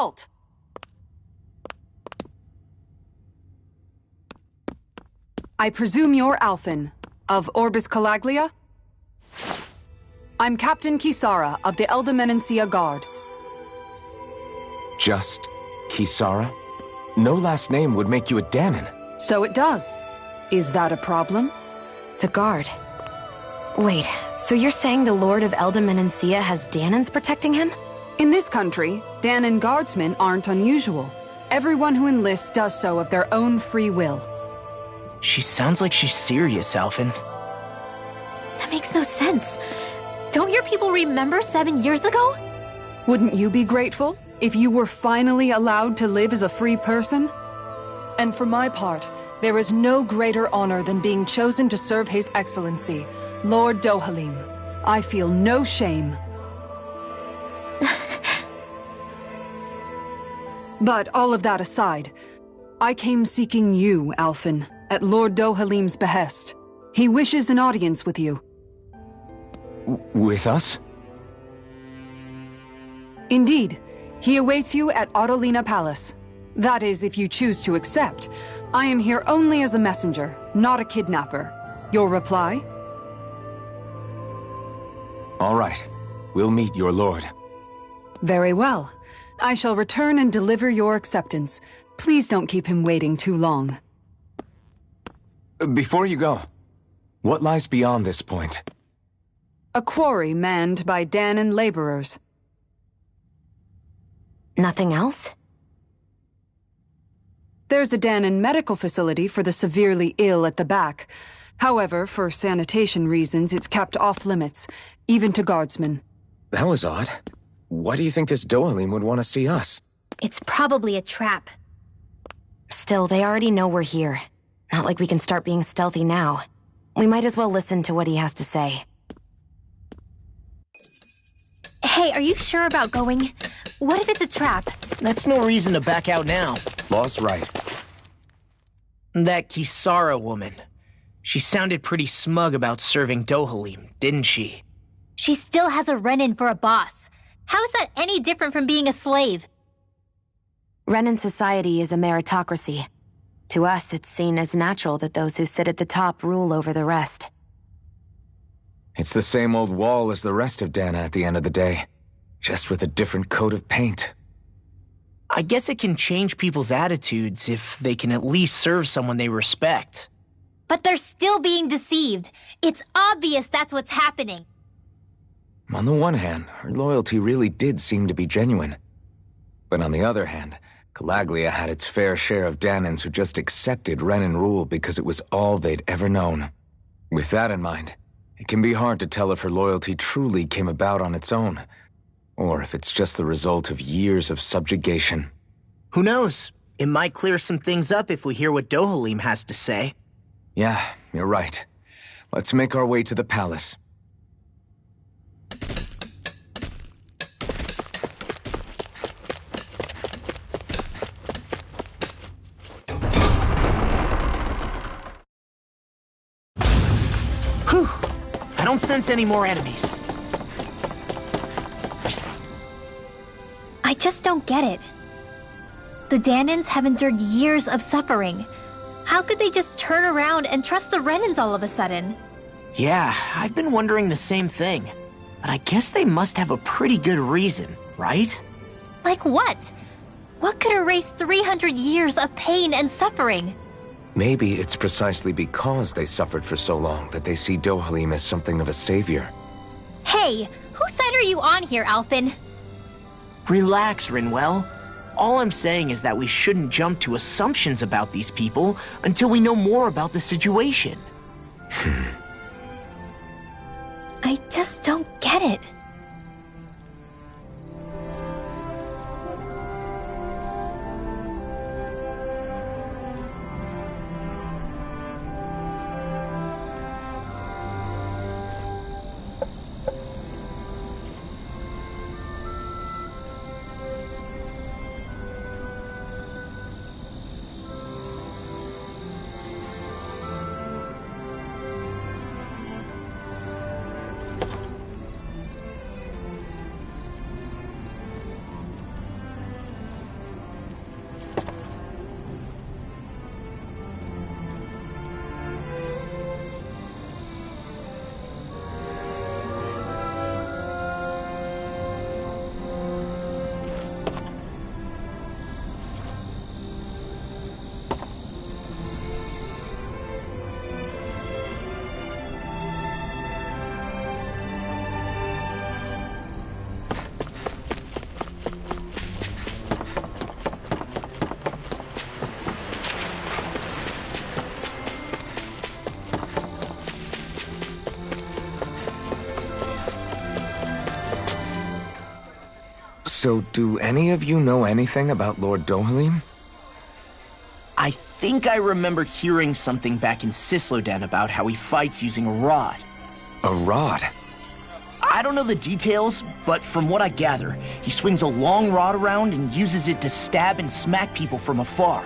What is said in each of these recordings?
Halt! I presume you're Alphen, of Orbis Calaglia? I'm Captain Kisara of the Eldemenencia Guard. Just Kisara? No last name would make you a Danon. So it does. Is that a problem? The Guard. Wait, so you're saying the Lord of Eldemenencia has Danons protecting him? In this country, Danon guardsmen aren't unusual. Everyone who enlists does so of their own free will. She sounds like she's serious, Alphen. That makes no sense. Don't your people remember 7 years ago? Wouldn't you be grateful if you were finally allowed to live as a free person? And for my part, there is no greater honor than being chosen to serve His Excellency, Lord Dohalim. I feel no shame. But all of that aside, I came seeking you, Alphen, at Lord Dohalim's behest. He wishes an audience with you. With us? Indeed. He awaits you at Autolina Palace. That is, if you choose to accept. I am here only as a messenger, not a kidnapper. Your reply? All right. We'll meet your lord. Very well. I shall return and deliver your acceptance. Please don't keep him waiting too long. Before you go, what lies beyond this point? A quarry manned by Danon laborers. Nothing else? There's a Danon medical facility for the severely ill at the back. However, for sanitation reasons, it's kept off limits, even to guardsmen. That was odd. Why do you think this Dohalim would want to see us? It's probably a trap. Still, they already know we're here. Not like we can start being stealthy now. We might as well listen to what he has to say. Hey, are you sure about going? What if it's a trap? That's no reason to back out now. Law's right. That Kisara woman. She sounded pretty smug about serving Dohalim, didn't she? She still has a Renin for a boss. How is that any different from being a slave? Renin society is a meritocracy. To us, it's seen as natural that those who sit at the top rule over the rest. It's the same old wall as the rest of Dana at the end of the day, just with a different coat of paint. I guess it can change people's attitudes if they can at least serve someone they respect. But they're still being deceived. It's obvious that's what's happening. On the one hand, her loyalty really did seem to be genuine. But on the other hand, Calaglia had its fair share of Danons who just accepted Renin rule because it was all they'd ever known. With that in mind, it can be hard to tell if her loyalty truly came about on its own, or if it's just the result of years of subjugation. Who knows? It might clear some things up if we hear what Dohalim has to say. Yeah, you're right. Let's make our way to the palace. Whew! I don't sense any more enemies. I just don't get it. The Danons have endured years of suffering. How could they just turn around and trust the Renins all of a sudden? Yeah, I've been wondering the same thing. But I guess they must have a pretty good reason, right? Like what? What could erase 300 years of pain and suffering? Maybe it's precisely because they suffered for so long that they see Dohalim as something of a savior. Hey, whose side are you on here, Alphen? Relax, Rinwell. All I'm saying is that we shouldn't jump to assumptions about these people until we know more about the situation. I just don't get it. So, do any of you know anything about Lord Dohalim? I think I remember hearing something back in Sisloden about how he fights using a rod. A rod? I don't know the details, but from what I gather, he swings a long rod around and uses it to stab and smack people from afar.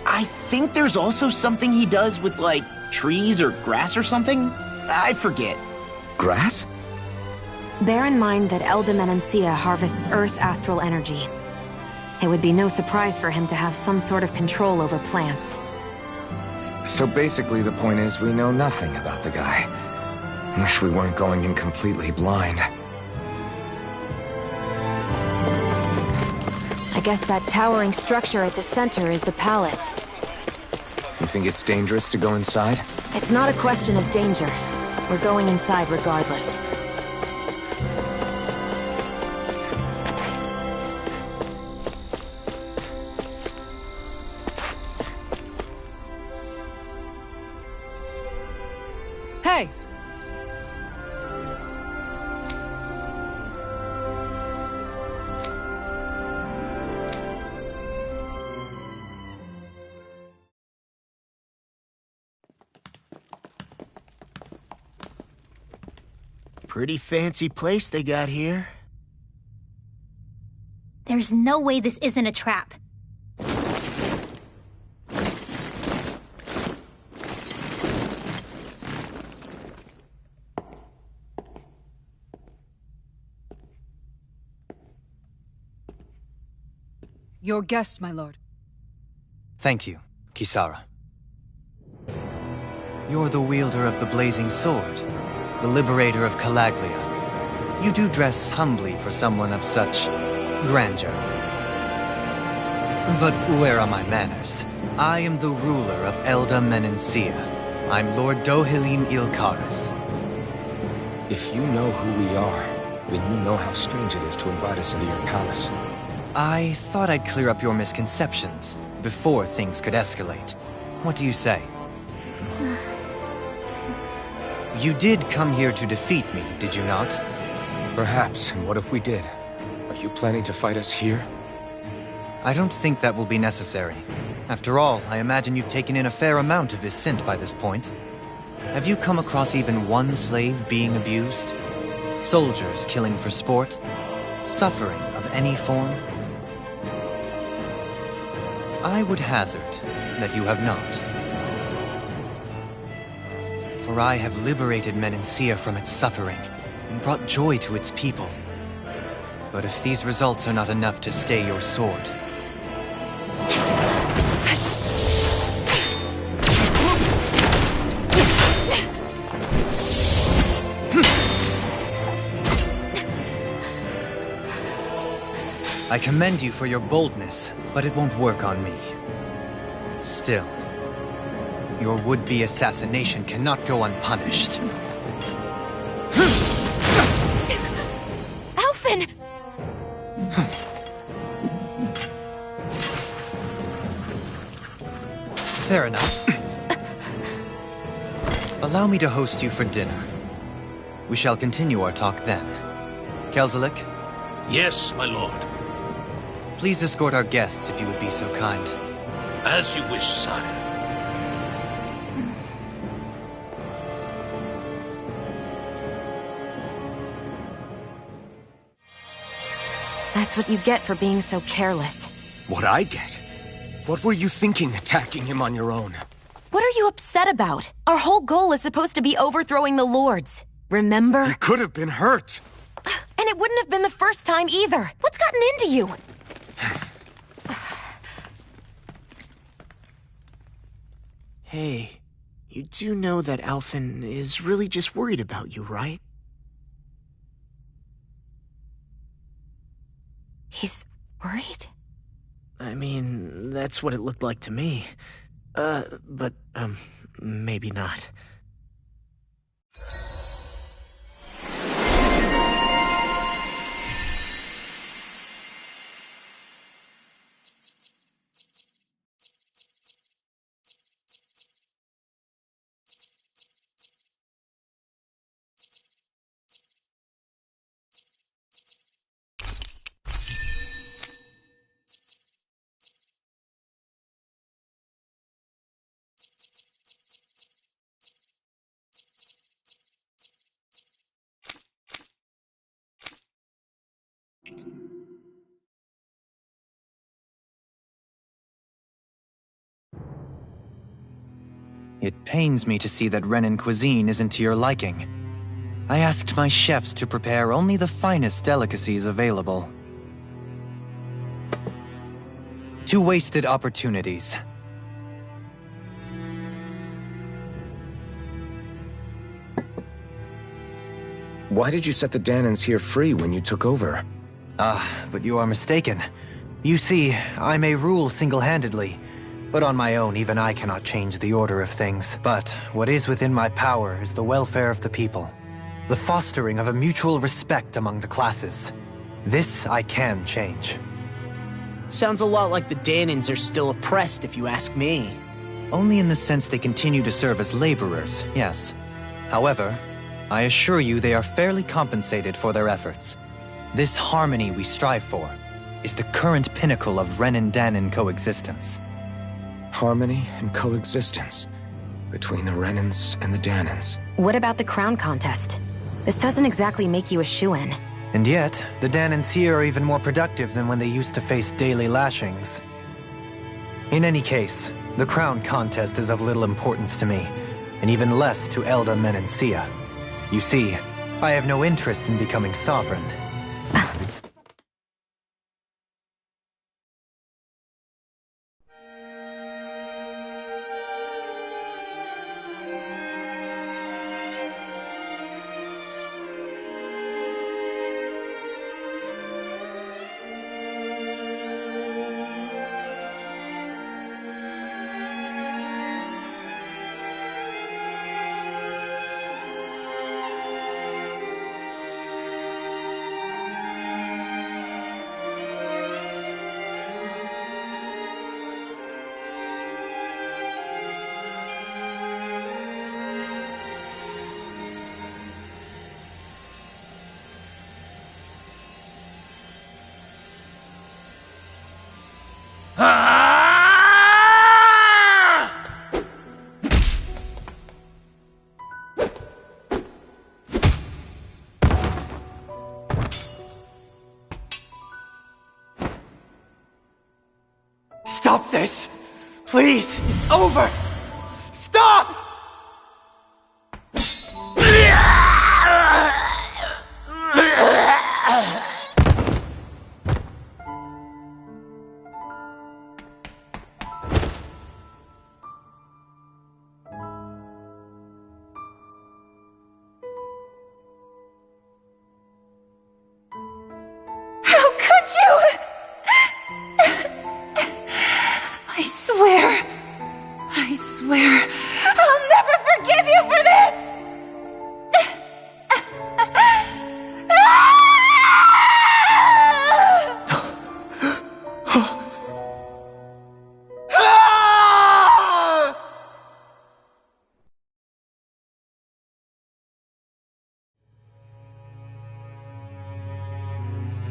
I think there's also something he does with, like, trees or grass or something? I forget. Grass? Bear in mind that Elda Menancia harvests Earth astral energy. It would be no surprise for him to have some sort of control over plants. So basically the point is we know nothing about the guy. Wish we weren't going in completely blind. I guess that towering structure at the center is the palace. You think it's dangerous to go inside? It's not a question of danger. We're going inside regardless. Hey! Pretty fancy place they got here. There's no way this isn't a trap. Your guests, my lord. Thank you, Kisara. You're the wielder of the blazing sword, the liberator of Calaglia. You do dress humbly for someone of such grandeur. But where are my manners? I am the ruler of Elda Menancia. I'm Lord Dohalim Ilkaris. If you know who we are, then you know how strange it is to invite us into your palace. I thought I'd clear up your misconceptions before things could escalate. What do you say? You did come here to defeat me, did you not? Perhaps, and what if we did? Are you planning to fight us here? I don't think that will be necessary. After all, I imagine you've taken in a fair amount of his scent by this point. Have you come across even one slave being abused? Soldiers killing for sport? Suffering of any form? I would hazard that you have not. For I have liberated Menancia from its suffering and brought joy to its people. But if these results are not enough to stay your sword... I commend you for your boldness, but it won't work on me. Still, your would-be assassination cannot go unpunished. Alphen! Fair enough. Allow me to host you for dinner. We shall continue our talk then. Kelzelik? Yes, my lord. Please escort our guests if you would be so kind. As you wish, sire. That's what you get for being so careless. What I get? What were you thinking attacking him on your own? What are you upset about? Our whole goal is supposed to be overthrowing the lords. Remember? He could have been hurt. And it wouldn't have been the first time either. What's gotten into you? Hey, you do know that Alphen is really just worried about you, right? He's worried? I mean, that's what it looked like to me. But maybe not. It pains me to see that Renan cuisine isn't to your liking. I asked my chefs to prepare only the finest delicacies available. 2 wasted opportunities. Why did you set the Danans here free when you took over? But you are mistaken. You see, I may rule single-handedly, but on my own even I cannot change the order of things. But what is within my power is the welfare of the people. The fostering of a mutual respect among the classes. This I can change. Sounds a lot like the Danans are still oppressed, if you ask me. Only in the sense they continue to serve as laborers, yes. However, I assure you they are fairly compensated for their efforts. This harmony we strive for is the current pinnacle of Renan-Danan coexistence. Harmony and coexistence between the Renans and the Danans. What about the crown contest? This doesn't exactly make you a shoo-in. And yet, the Danans here are even more productive than when they used to face daily lashings. In any case, the crown contest is of little importance to me, and even less to Elda Menancia. You see, I have no interest in becoming sovereign. Stop this! Please! It's over! Stop! How could you? I swear, I'll never forgive you for this!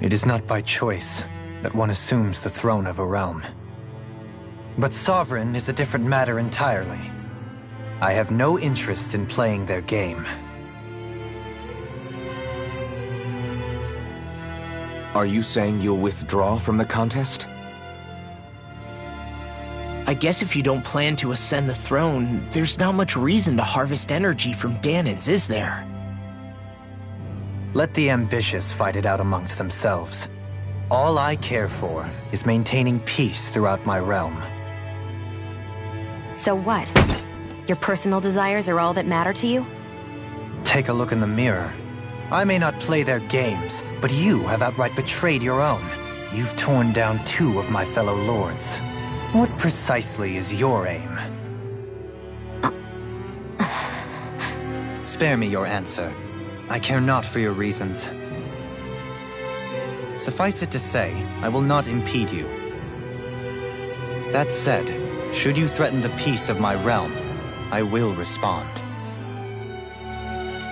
It is not by choice that one assumes the throne of a realm. But sovereign is a different matter entirely. I have no interest in playing their game. Are you saying you'll withdraw from the contest? I guess if you don't plan to ascend the throne, there's not much reason to harvest energy from Danans, is there? Let the ambitious fight it out amongst themselves. All I care for is maintaining peace throughout my realm. So what? Your personal desires are all that matter to you? Take a look in the mirror. I may not play their games, but you have outright betrayed your own. You've torn down 2 of my fellow lords. What precisely is your aim? Spare me your answer. I care not for your reasons. Suffice it to say, I will not impede you. That said, should you threaten the peace of my realm, I will respond.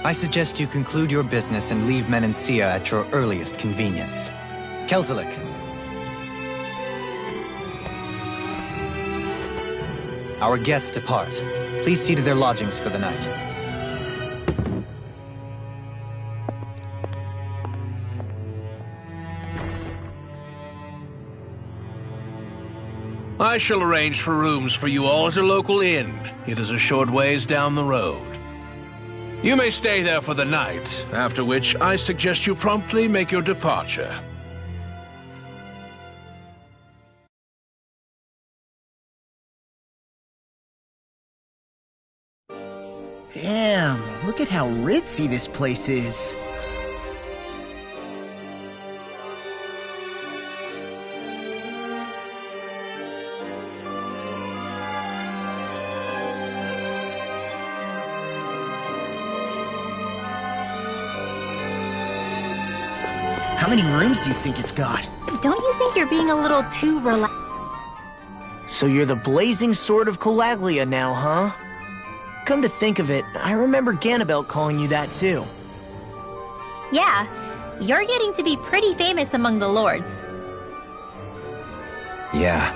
I suggest you conclude your business and leave Menancia at your earliest convenience. Kelzelik. Our guests depart. Please see to their lodgings for the night. I shall arrange for rooms for you all at a local inn. It is a short ways down the road. You may stay there for the night, after which I suggest you promptly make your departure. Damn, look at how ritzy this place is. How many rooms do you think it's got? Don't you think you're being a little too relaxed? So you're the blazing sword of Calaglia now, huh? Come to think of it, I remember Ganabelt calling you that too. Yeah, you're getting to be pretty famous among the lords. Yeah,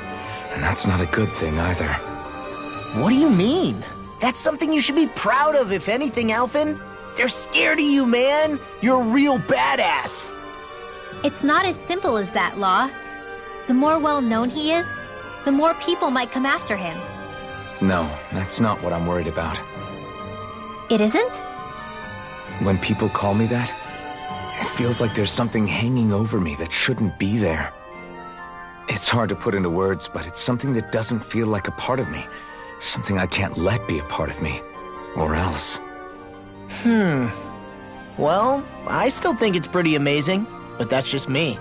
and that's not a good thing either. What do you mean? That's something you should be proud of, if anything, Alphen. They're scared of you, man. You're a real badass. It's not as simple as that, Law. The more well-known he is, the more people might come after him. No, that's not what I'm worried about. It isn't? When people call me that, it feels like there's something hanging over me that shouldn't be there. It's hard to put into words, but it's something that doesn't feel like a part of me. Something I can't let be a part of me. Or else. Well, I still think it's pretty amazing, but that's just me.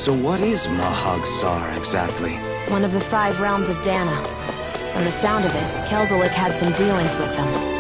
So what is Mahag Sar exactly? One of the 5 realms of Dana. From the sound of it, Kelzelik had some dealings with them.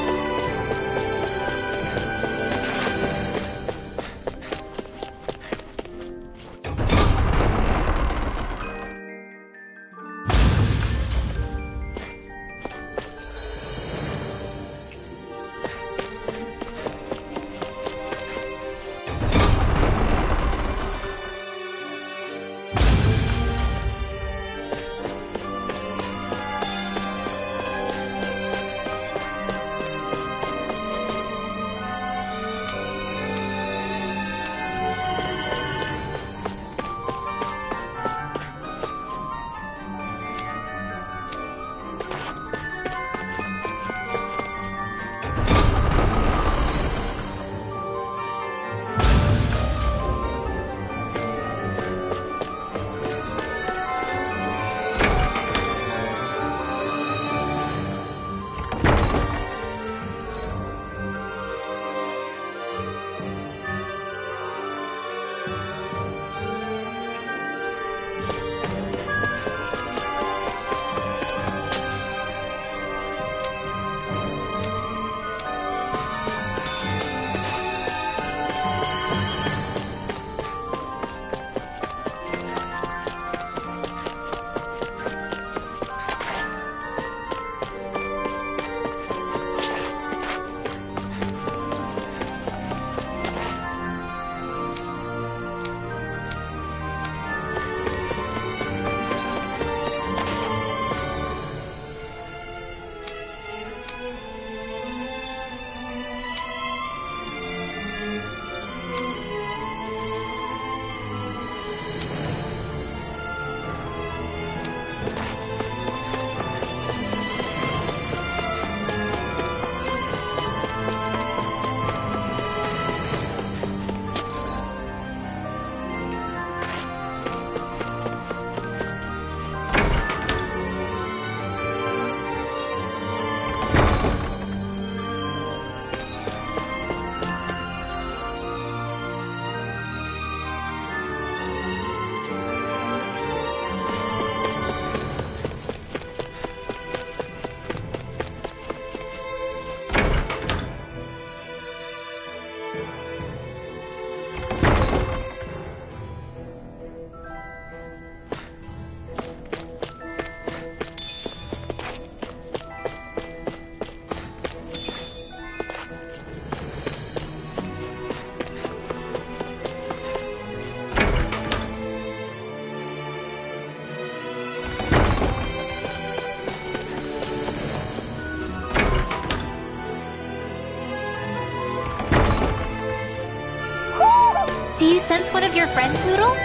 Do you sense one of your friends, Hoodle?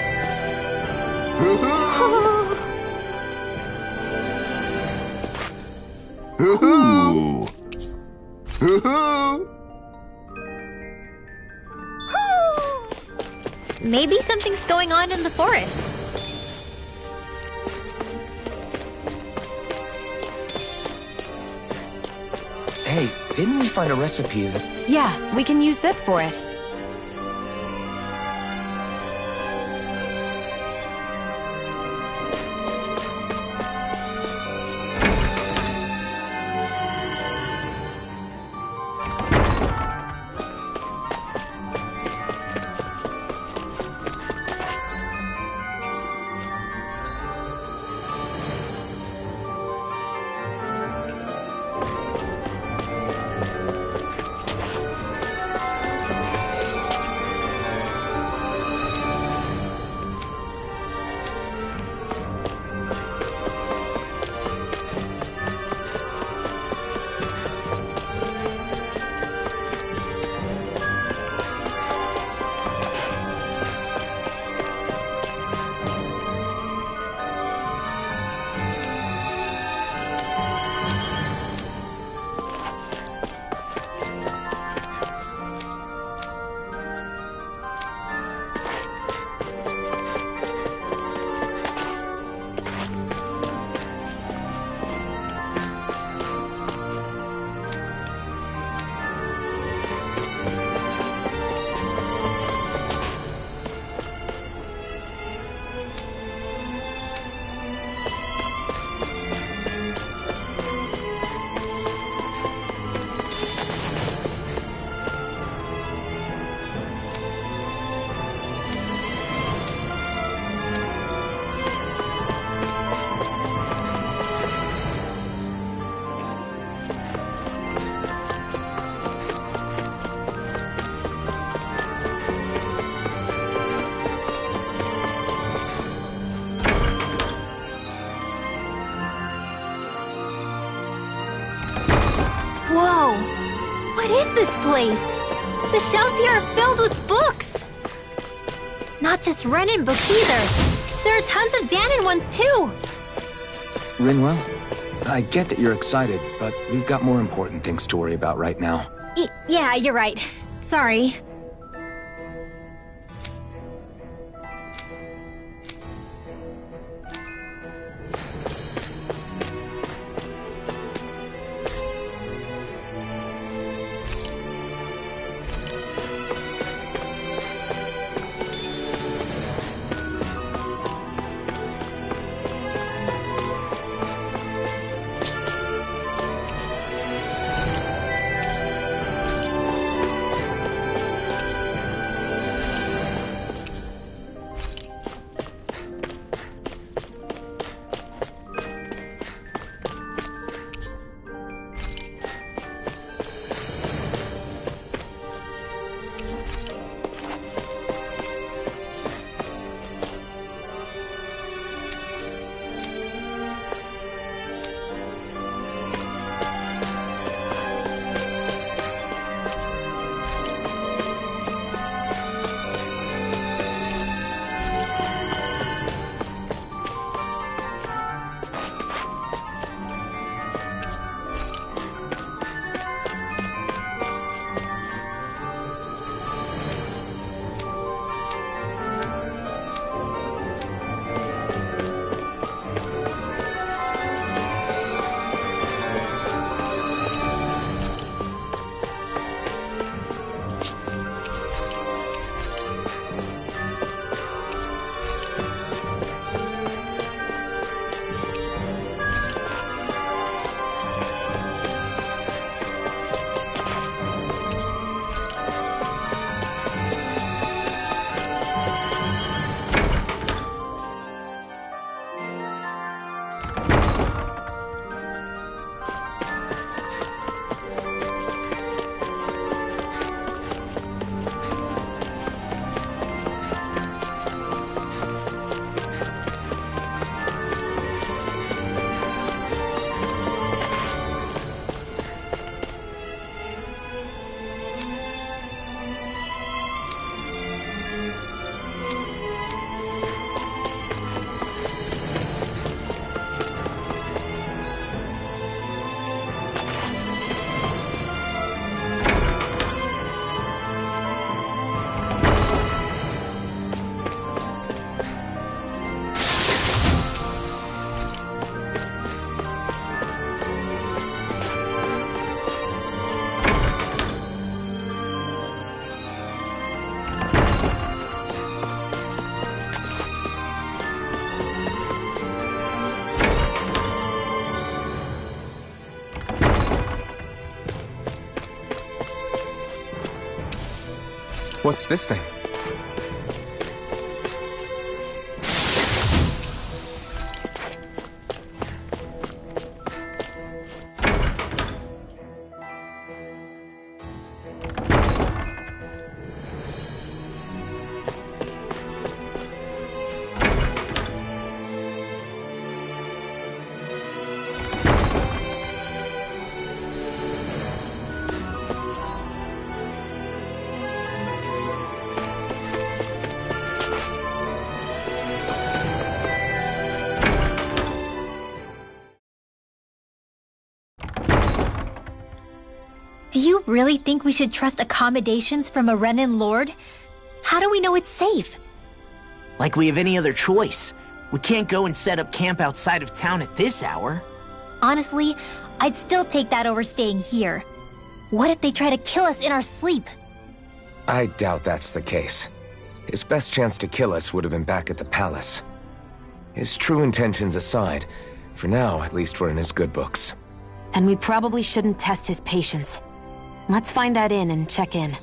Maybe something's going on in the forest. Hey, didn't we find a recipe that... Yeah, we can use this for it. Whoa! What is this place? The shelves here are filled with books! Not just Renin books either. There are tons of Danon ones too! Rinwell, I get that you're excited, but we've got more important things to worry about right now. Yeah, you're right. Sorry. What's this thing? Do you really think we should trust accommodations from a Renin lord? How do we know it's safe? Like we have any other choice. We can't go and set up camp outside of town at this hour. Honestly, I'd still take that over staying here. What if they try to kill us in our sleep? I doubt that's the case. His best chance to kill us would have been back at the palace. His true intentions aside, for now, at least we're in his good books. Then we probably shouldn't test his patience. Let's find that inn and check in.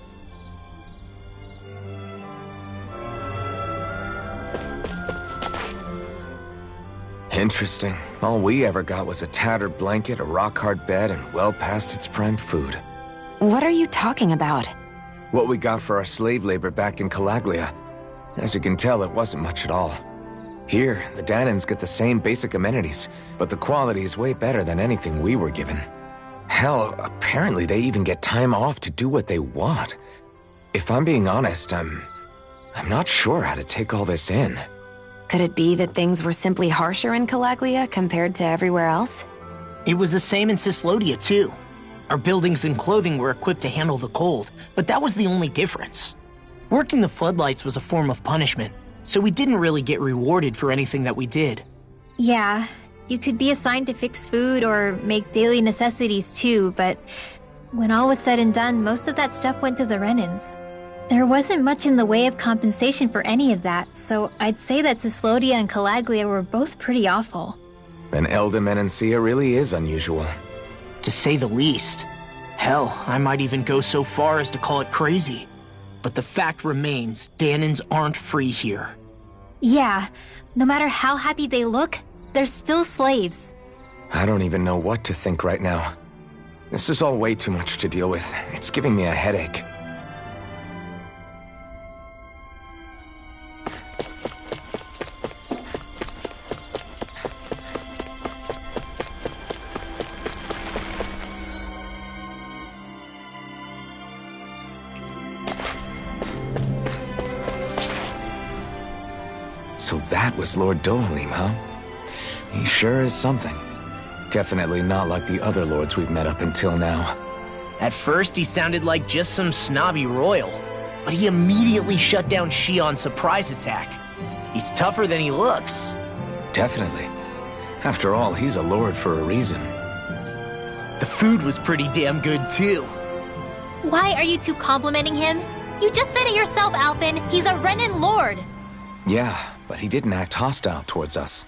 Interesting. All we ever got was a tattered blanket, a rock-hard bed, and well past its prime food. What are you talking about? What we got for our slave labor back in Calaglia. As you can tell, it wasn't much at all. Here, the Danons get the same basic amenities, but the quality is way better than anything we were given. Hell, apparently they even get time off to do what they want. If I'm being honest, I'm not sure how to take all this in. Could it be that things were simply harsher in Calaglia compared to everywhere else? It was the same in Cislodia, too. Our buildings and clothing were equipped to handle the cold, but that was the only difference. Working the floodlights was a form of punishment, so we didn't really get rewarded for anything that we did. Yeah, you could be assigned to fix food or make daily necessities too, but when all was said and done, most of that stuff went to the Renans. There wasn't much in the way of compensation for any of that, so I'd say that Cislodia and Calaglia were both pretty awful. Then Elda really is unusual. To say the least. Hell, I might even go so far as to call it crazy. But the fact remains, Danans aren't free here. Yeah, no matter how happy they look, they're still slaves. I don't even know what to think right now. This is all way too much to deal with. It's giving me a headache. So that was Lord Dohalim, huh? He sure is something. Definitely not like the other lords we've met up until now. At first, he sounded like just some snobby royal, but he immediately shut down Shion's surprise attack. He's tougher than he looks. Definitely. After all, he's a lord for a reason. The food was pretty damn good, too. Why are you two complimenting him? You just said it yourself, Alphen. He's a Renan lord. Yeah, but he didn't act hostile towards us.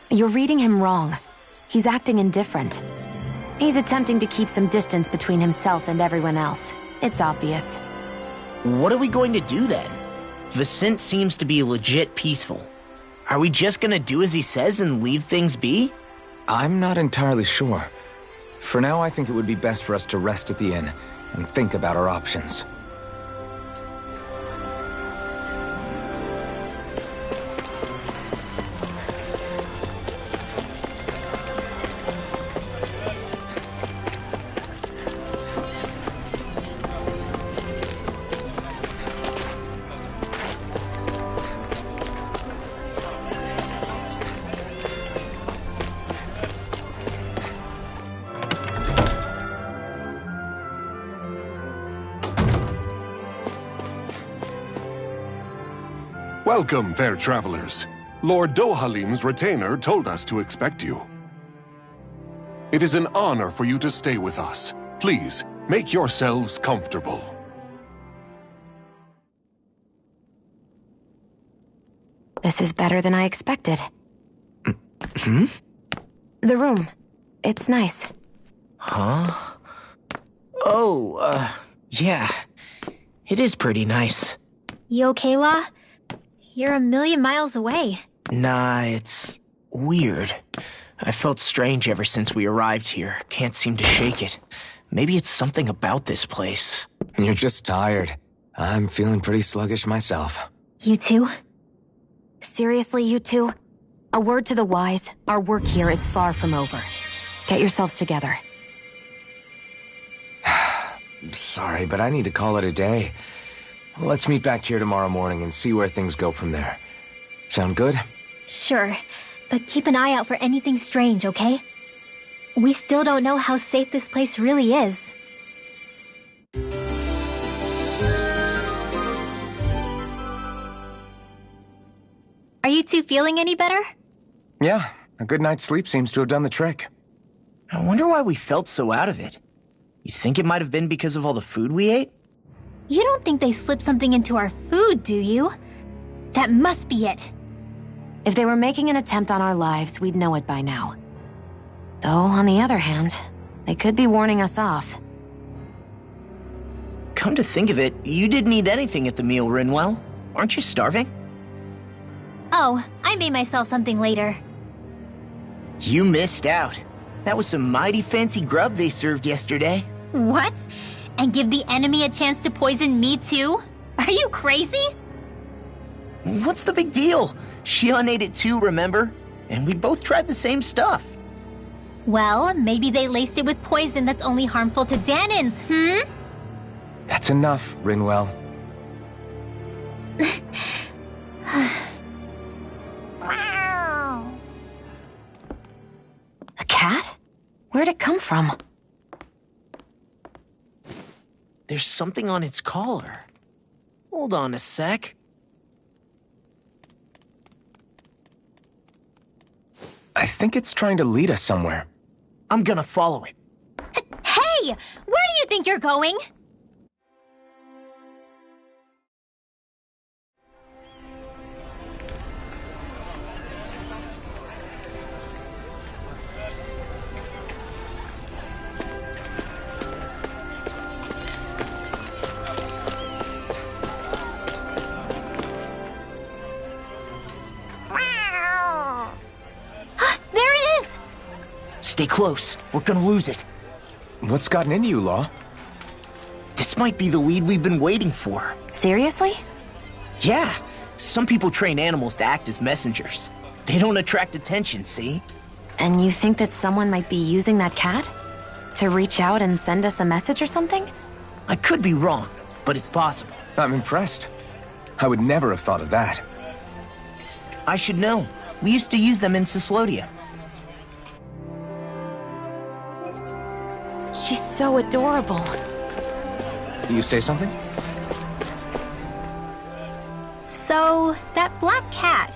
You're reading him wrong. He's acting indifferent. He's attempting to keep some distance between himself and everyone else. It's obvious. What are we going to do then? Vicent seems to be legit peaceful. Are we just gonna do as he says and leave things be? I'm not entirely sure. For now, I think it would be best for us to rest at the inn and think about our options. Welcome, fair travelers. Lord Dohalim's retainer told us to expect you. It is an honor for you to stay with us. Please, make yourselves comfortable. This is better than I expected. Hmm? The room. It's nice. Huh? Oh, yeah. It is pretty nice. You okay, La? You're a million miles away. Nah, it's weird. I felt strange ever since we arrived here. Can't seem to shake it. Maybe it's something about this place. You're just tired. I'm feeling pretty sluggish myself. You too? Seriously, you two? A word to the wise, our work here is far from over. Get yourselves together. Sorry, but I need to call it a day. Let's meet back here tomorrow morning and see where things go from there. Sound good? Sure, but keep an eye out for anything strange, okay? We still don't know how safe this place really is. Are you two feeling any better? Yeah, a good night's sleep seems to have done the trick. I wonder why we felt so out of it. You think it might have been because of all the food we ate? You don't think they slipped something into our food, do you? That must be it. If they were making an attempt on our lives, we'd know it by now. Though, on the other hand, they could be warning us off. Come to think of it, you didn't eat anything at the meal, Rinwell. Aren't you starving? Oh, I made myself something later. You missed out. That was some mighty fancy grub they served yesterday. What? And give the enemy a chance to poison me too? Are you crazy? What's the big deal? Shion ate it too, remember? And we both tried the same stuff. Well, maybe they laced it with poison that's only harmful to Danins, That's enough, Rinwell. A cat? Where'd it come from? There's something on its collar. Hold on a sec. I think it's trying to lead us somewhere. I'm gonna follow it. Hey! Where do you think you're going? There it is! Stay close. We're gonna lose it. What's gotten into you, Law? This might be the lead we've been waiting for. Seriously? Yeah. Some people train animals to act as messengers. They don't attract attention, see? And you think that someone might be using that cat? To reach out and send us a message or something? I could be wrong, but it's possible. I'm impressed. I would never have thought of that. I should know. We used to use them in Cyslodia. She's so adorable. You say something? So, that black cat,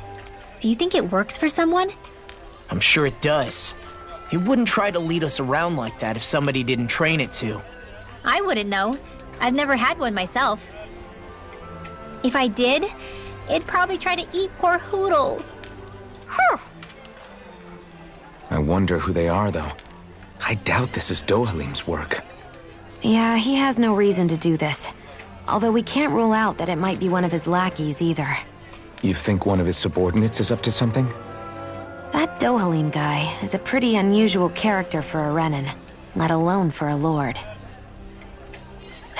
do you think it works for someone? I'm sure it does. It wouldn't try to lead us around like that if somebody didn't train it to. I wouldn't know. I've never had one myself. If I did, it'd probably try to eat poor Hoodle. I wonder who they are, though. I doubt this is Dohalim's work. Yeah, he has no reason to do this. Although we can't rule out that it might be one of his lackeys either. You think one of his subordinates is up to something? That Dohalim guy is a pretty unusual character for a Renin, let alone for a lord.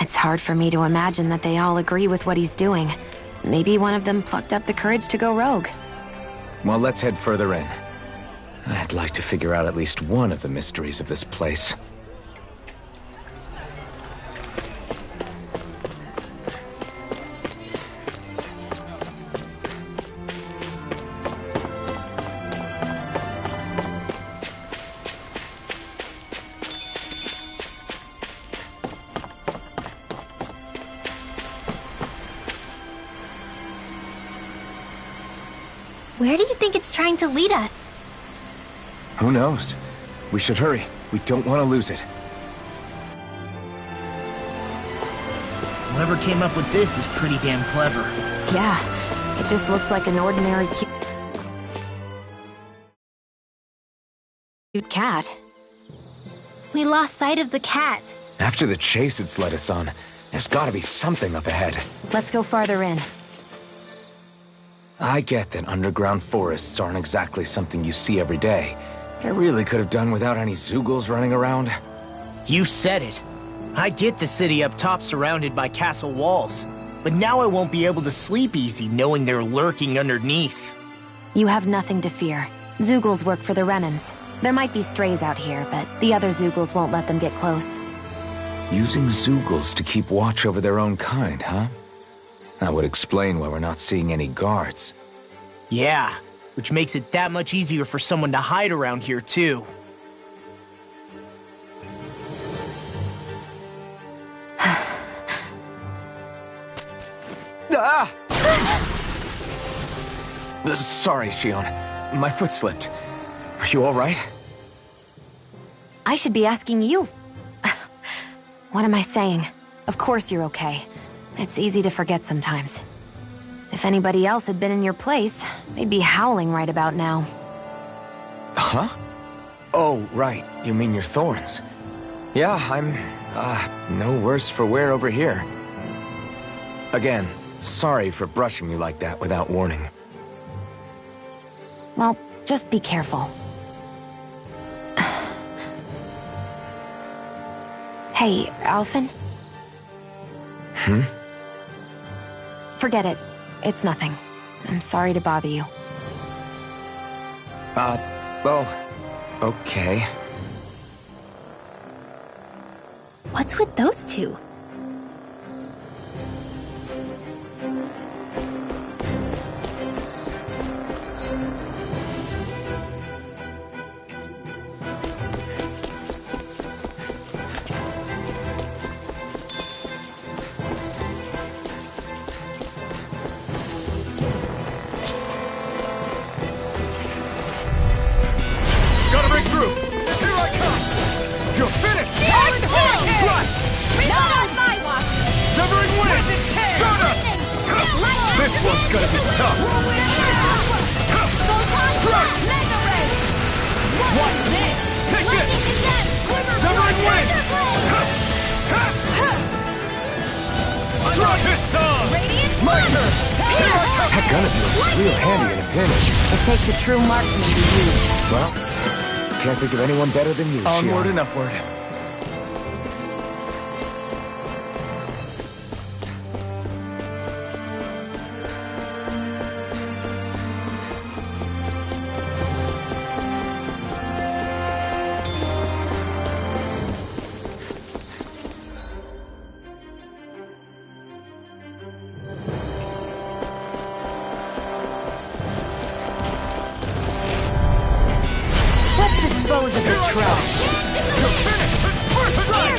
It's hard for me to imagine that they all agree with what he's doing. Maybe one of them plucked up the courage to go rogue. Well, let's head further in. I'd like to figure out at least one of the mysteries of this place. Where do you think it's trying to lead us? Who knows? We should hurry. We don't want to lose it. Whoever came up with this is pretty damn clever. Yeah, it just looks like an ordinary cute cat. We lost sight of the cat. After the chase it's led us on, there's gotta be something up ahead. Let's go farther in. I get that underground forests aren't exactly something you see every day, but I really could have done without any Zoogles running around. You said it. I get the city up top surrounded by castle walls, but now I won't be able to sleep easy knowing they're lurking underneath. You have nothing to fear. Zoogles work for the Renins. There might be strays out here, but the other Zoogles won't let them get close. Using Zoogles to keep watch over their own kind, huh? That would explain why we're not seeing any guards. Yeah, which makes it that much easier for someone to hide around here, too. Ah! Sorry, Shion. My foot slipped. Are you all right? I should be asking you. What am I saying? Of course you're okay. It's easy to forget sometimes. If anybody else had been in your place, they'd be howling right about now. Huh? Oh, right. You mean your thorns. Yeah, I'm, no worse for wear over here. Again, sorry for brushing you like that without warning. Well, just be careful. Hey, Alphen? Forget it. It's nothing. I'm sorry to bother you. Oh, okay. What's with those two? That gun of yours is real handy in a pinch. It takes a true marksman to use. Well, can't think of anyone better than you, Onward Shion. and upward. Dispose of the trash.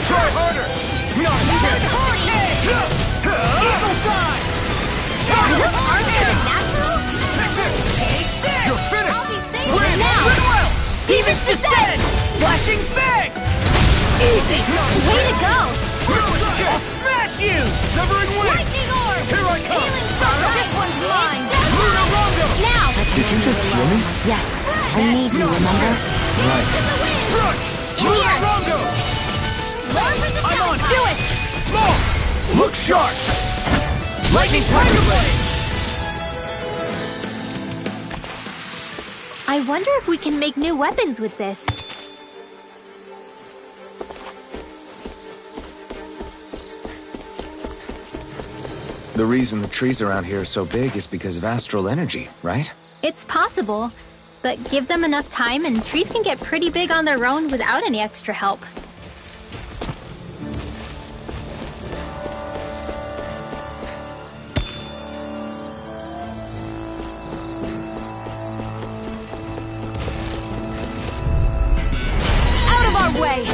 Try harder! Not Eagle dive! Aren't you the natural? Take this! You're finished! I'll be safe Win now. well! Demon's Descent! Flashing bang! Easy! Way to go! I'll smash you! Severing wind! Lightning orb! Here I come! This one's mine! Luna Rondo! Now! Did you just hear me? Yes, I need you, remember? Right. Luna Rondo! I'm on! Do it! Look sharp! Lightning Tiger Blade! I wonder if we can make new weapons with this. The reason the trees around here are so big is because of astral energy, right? It's possible, but give them enough time and trees can get pretty big on their own without any extra help. Out of our way!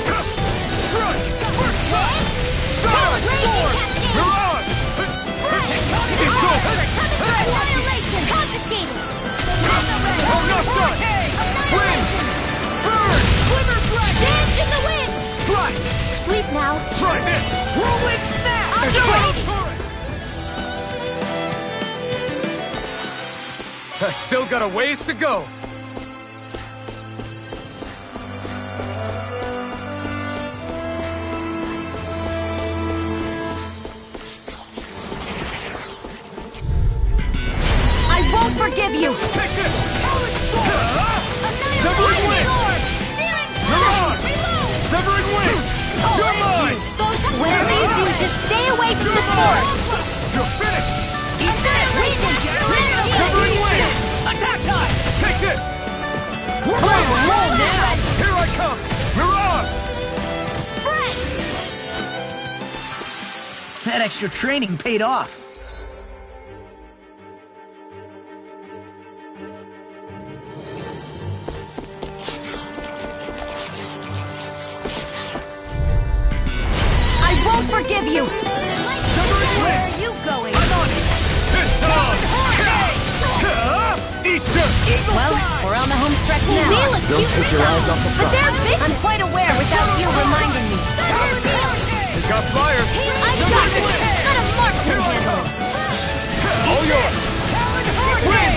Sleep now. Try this! Whirlwind snap! I still got a ways to go. I won't forgive you! Take this! Severing wind! Mirage! Severing wind! You're mine! Whatever you do, just stay away from the forest! You're finished! Severing wind! Attack time! Take this! Roll now! Here I come! Mirage! That extra training paid off. I won't forgive you! Where are you going? I'm on it! Well, we're on the home stretch now. Don't take your eyes off the But prize. they're big! I'm quite aware without you reminding me. We got flyers! I've got this! Let a marksman handle it! All yours! Win!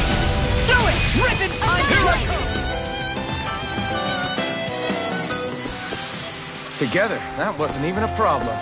Do it! Ribbon! Here I come! Together, that wasn't even a problem.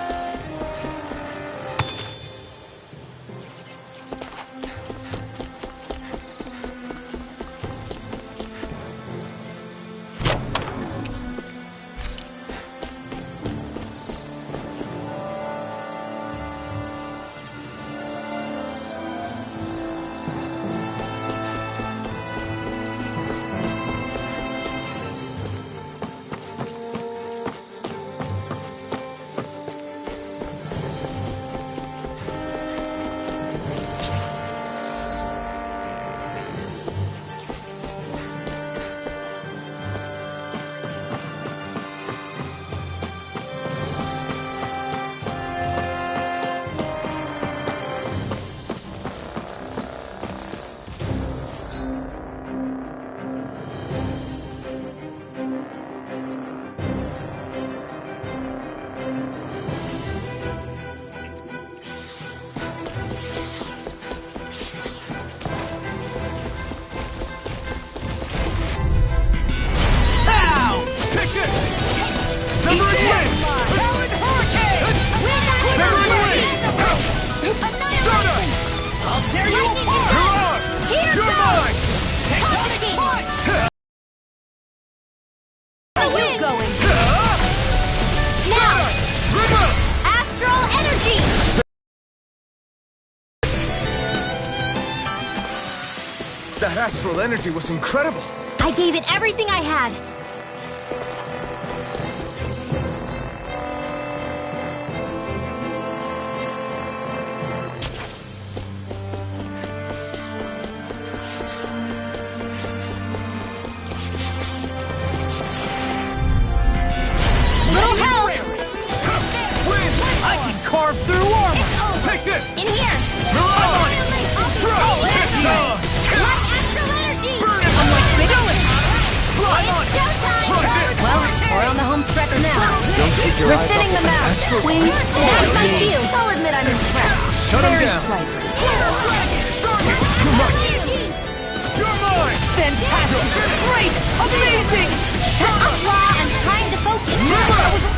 astral energy was incredible. I gave it everything I had. Carve through armor! Take this! In here! I'm on it! Astral energy! Burn it! I'm on it! Well, we're on the home stretch now. Don't take your eyes Thinning off them out. astral Wings energy. forward. My shield. I'll admit I'm impressed. Shut him Very down. slightly. It's too much. You're mine! Fantastic! Great! Amazing! I'm trying to focus.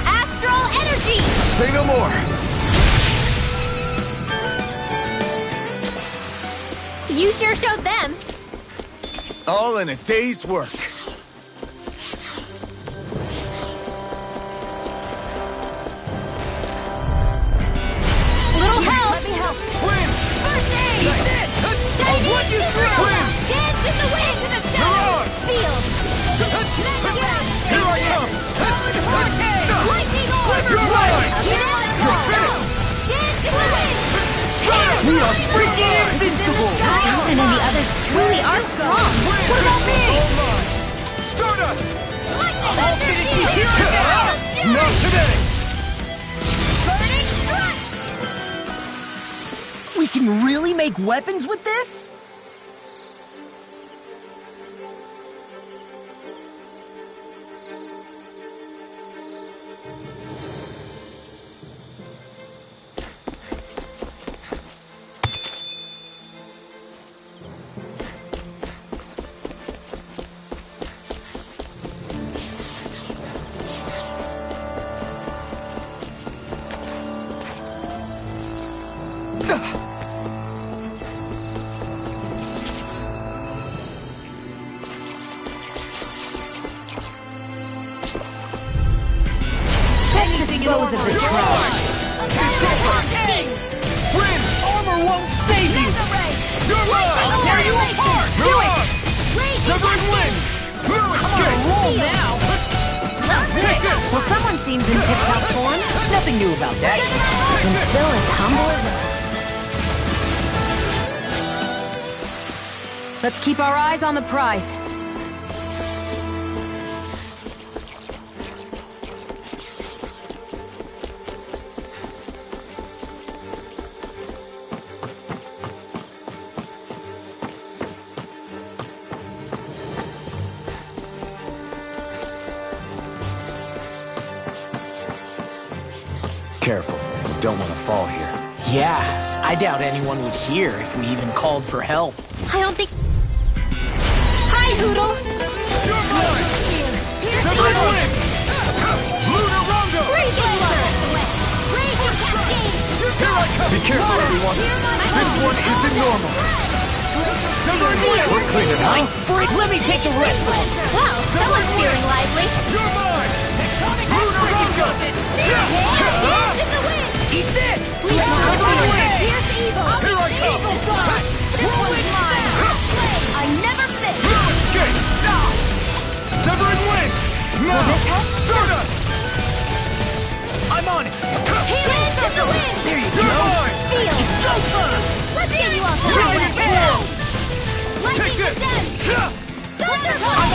Astral energy! Say no more. You sure showed them. All in a day's work. Little help! Let me help. Win! First aid! I'll run you through! Win! Dance in the wind! To the shadows! Sealed! Here I come! Lightning orb! You're mine! You're finished! Dance in the wind! We are freaking invincible! Kyle and the others truly are strong. What about me? Stardust! I'll finish you here and now! Not today! Burning strike! We can really make weapons with this? Dispose of the trash. Win! Armor won't save you! You're mine! I'll tear you apart! Do it! Severing wind! Roll now! Take this! Well, someone seems in tip-top form. Nothing new about that. And still as humble as... Let's keep our eyes on the prize. Careful. You don't want to fall here. Yeah, I doubt anyone would hear if we even called for help. I don't think... Hi, Hoodle! You're mine! Severing wind! Lunar Rondo! Raging Cascade! Here I come! Be careful, everyone! This one isn't normal! Severing wind! We're cleaning Fine, house! freak, let me take the rest of them. Well, someone's feeling lively. You're mine! Lunar Rondo! Dance in the wind! Eat this! Sweet Severing wind! Here's evil! Here I come! Evil God! This one's mine! I never miss! Okay! Severing wind! Now! Stardust! I'm on it! Dance in the wind! There you You're go! mine! Seal! So fun! Let's get you off the Giant highway! Take Lightning this! descends! Thunderbolt!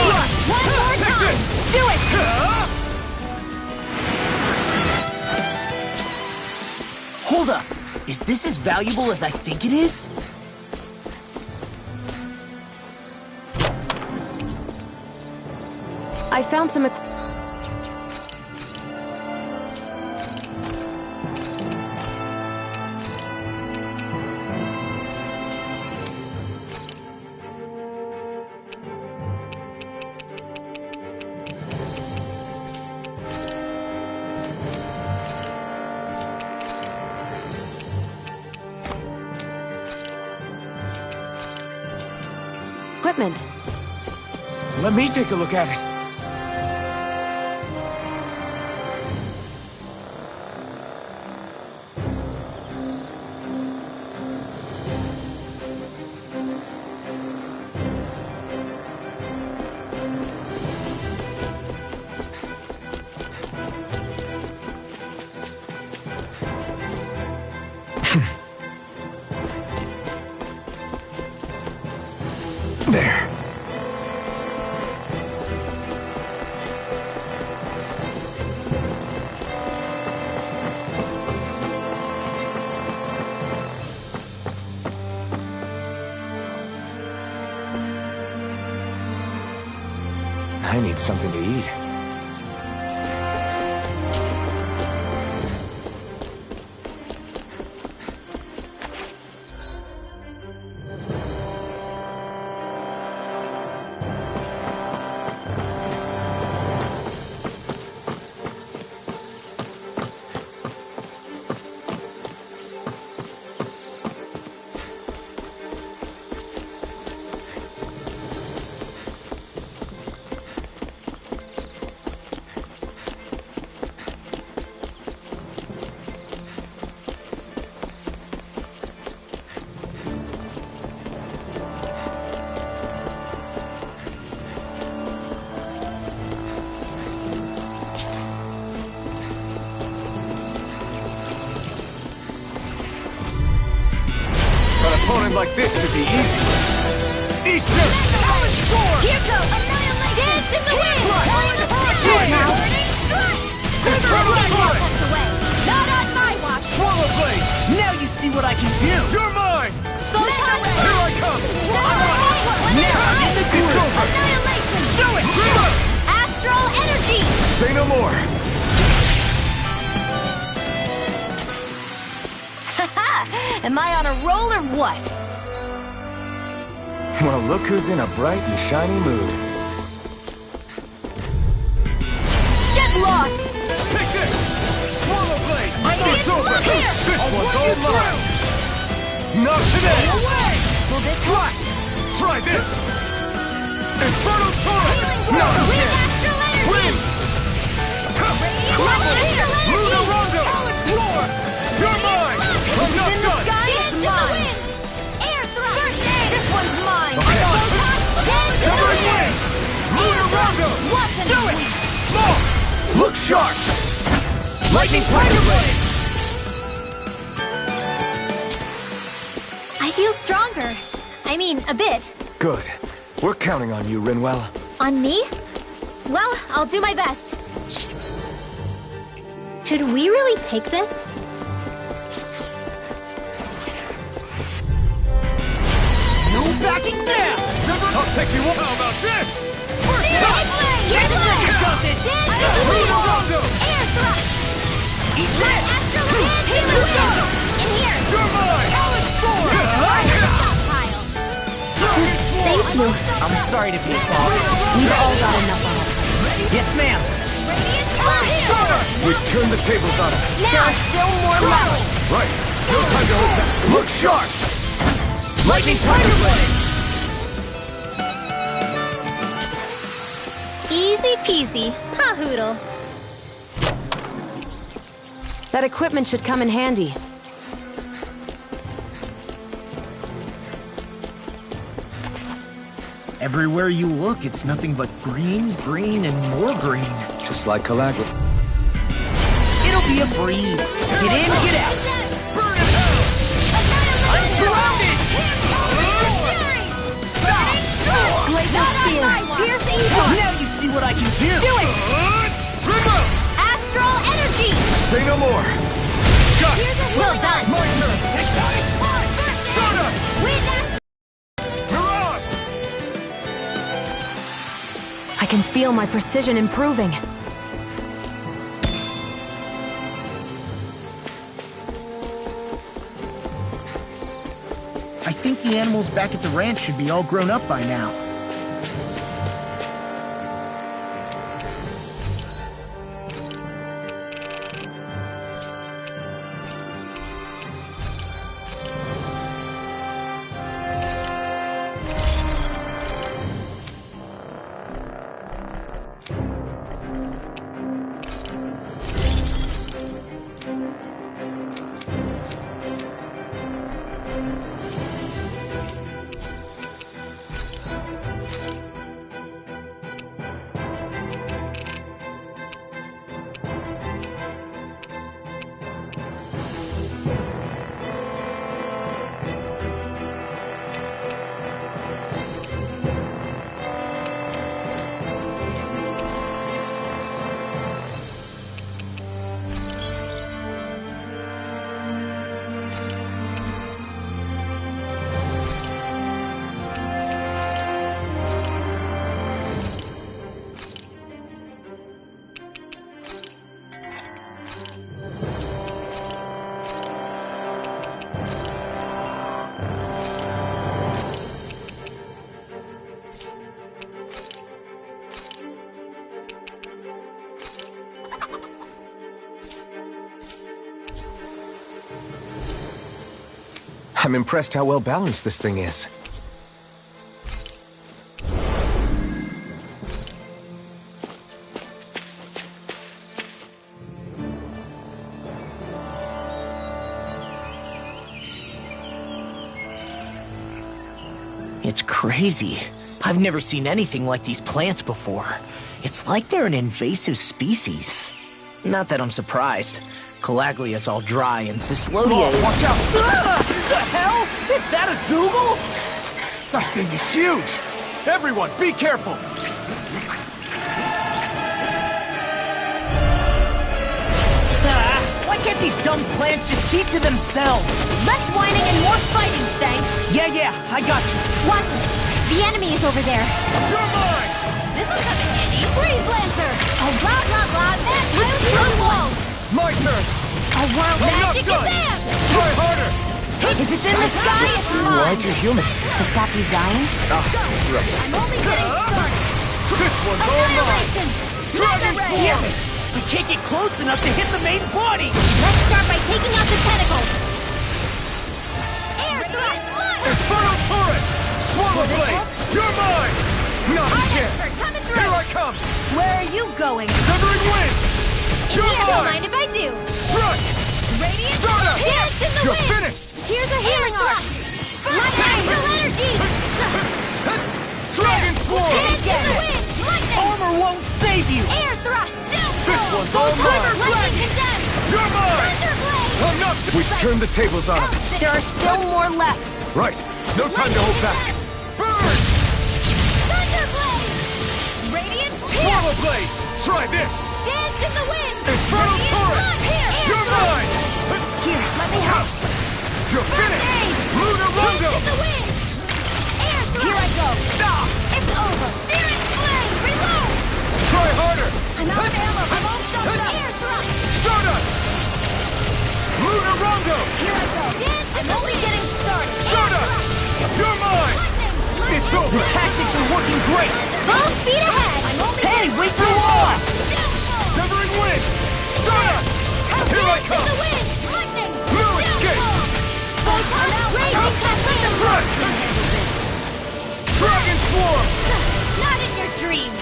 One more Take time! this! Do it! Hold up! Is this as valuable as I think it is? I found some... equipment. Let me take a look at it. I need something to eat. Like this should be easy. Eat this! Here goes! Annihilate! Dance in the wind! Not on my watch! Swallow blade! Now you see what I can do! You're mine! Here I come! Now I'm in the groove! Annihilation! Do it! Astral energy! Say no more! Am I on a roll or what? Well, look who's in a bright and shiny mood. Get lost! Take this! Swallow blade! I see It's over! here! This one's all mine! Not today! Will this work? Try this! Infernal torrent! No, you With can't! astral energy! Win! Luna Rondo! You're mine! I'm not In the done! sky, it's mine! Air thrust! This one's mine! Okay. Dance in the wind! Luna Rondo! What's in Do it! More! Look sharp! Lightning Tiger Blade! I feel stronger. I mean, a bit. Good. We're counting on you, Rinwell. On me? Well, I'll do my best. Should we really take this? No backing down! I'll take you up! How about this? Here's the blade! Dance in the wind! Luna Rondo! Air thrust! Eat that! Astral dance in the wind! In here! You're mine! Stockpile! Thank you. I'm sorry to be a bother. We've all got enough on our plate. Yes, ma'am. Radiant fire! We've turned the tables on him. Now, still more levels! Right. No time to hold back. Look sharp! Lightning Tiger Blade! Easy peasy. Ha hoodle. That equipment should come in handy. Everywhere you look, it's nothing but green, green, and more green. Just like Calagua. It'll be a breeze. Get in, get out. Burn in hell! I'm surrounded! Glacial spear. Pierce evil. Now you see what I can do! Do it! Remote! Astral energy. Say no more. Got it! Well done. My turn! Start up! Wind Mirage! I can feel my precision improving. I think the animals back at the ranch should be all grown up by now. I'm impressed how well balanced this thing is. It's crazy. I've never seen anything like these plants before. It's like they're an invasive species. Not that I'm surprised. Calaglia's all dry and Cyslodia is... Watch out! The hell? Is that a Zoogle? That thing is huge! Everyone, be careful! Why can't these dumb plants just keep to themselves? Less whining and more fighting, thanks. Yeah, I got you. Watson, the enemy is over there. You're mine! This'll come in handy. Freeze Lancer! Oh, blah, blah, blah. That is too close. My turn! A world magic not done. exam! Try harder! If it's in the sky, it's mine. Why'd you heal me? To stop you dying? Right. I'm only getting started. This one's all mine! Annihilation! Dragon Mega Ray! Damn it! We can't get close enough to hit the main body! Let's start by taking out the tentacles. Air thrust! Infernal turret! Swallow blade! You're mine! Not a chance! Coming Here through! I come! Where are you going? Severing wind! You're Don't mine! mind if I do. Strike! Radiant Soda! dance in the You're wind! finished! Here's a healing arc! Astral energy! Dragon swarm! Dance in the wind! Lightning! Armor won't save you! Air thrust! This one's all mine! Lightning condemned! You're mine! Thunderblade! Enough to... We've turned the tables on him. There are still more left. Right. No time to hold back. Burn! Thunderblade! Radiant Swallow blade! Try this! Dance in the wind! Infernal turret! Here! You're mine! Here, let me help! You're finished! Lunar Rondo! Dance in the wind! Air thrust! Here I go! Stop! It's over! Searing flame! Reload! Try harder! I'm out of ammo! I'm all stuffed up! Air thrust! Stardust! Lunar Rondo! Here I go! Dance I'm only getting started! Stardust! You're mine! It's over! The tactics are working great! Full speed ahead! I'm only Hey, wait for war! Severing wind! Stardust! Here I Dance in come! the wind! Lightning! No escape! Photon raging Kathleen! Strike! Dragon swarm! Not in your dreams!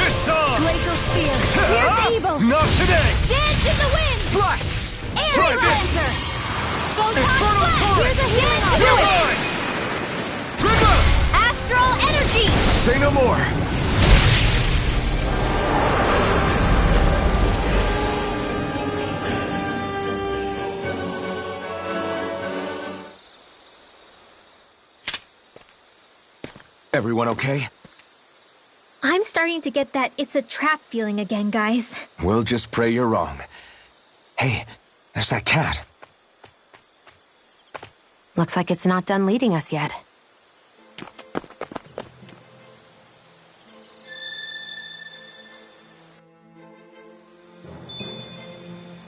It's on! Glacial spear! Here's evil! Not today! Dance in the wind! Slash! Air Try this! Lancer! Photon Infernal blast! turret! Here's a healing arc! You're mine! Trigger! Astral energy! Say no more. Everyone okay? I'm starting to get that it's a trap feeling again, guys. We'll just pray you're wrong. Hey, there's that cat. Looks like it's not done leading us yet.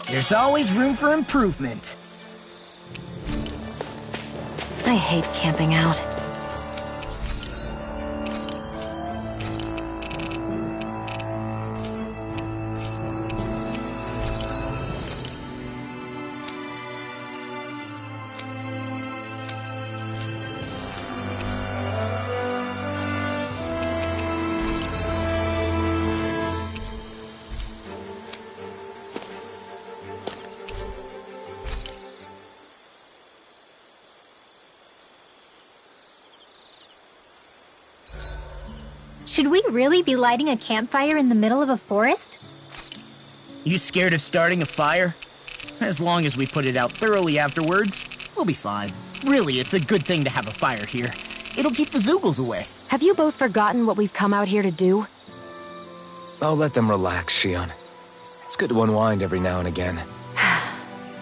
There's always room for improvement. I hate camping out. Should we really be lighting a campfire in the middle of a forest? You scared of starting a fire? As long as we put it out thoroughly afterwards, we'll be fine. Really, it's a good thing to have a fire here. It'll keep the Zoogles away. Have you both forgotten what we've come out here to do? I'll let them relax, Shion. It's good to unwind every now and again.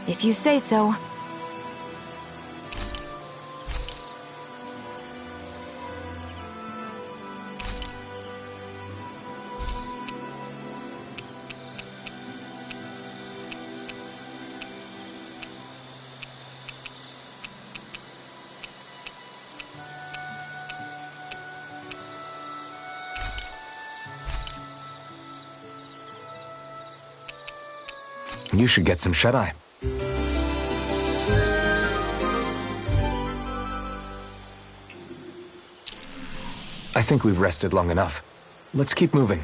If you say so. You should get some shut-eye. I think we've rested long enough. Let's keep moving.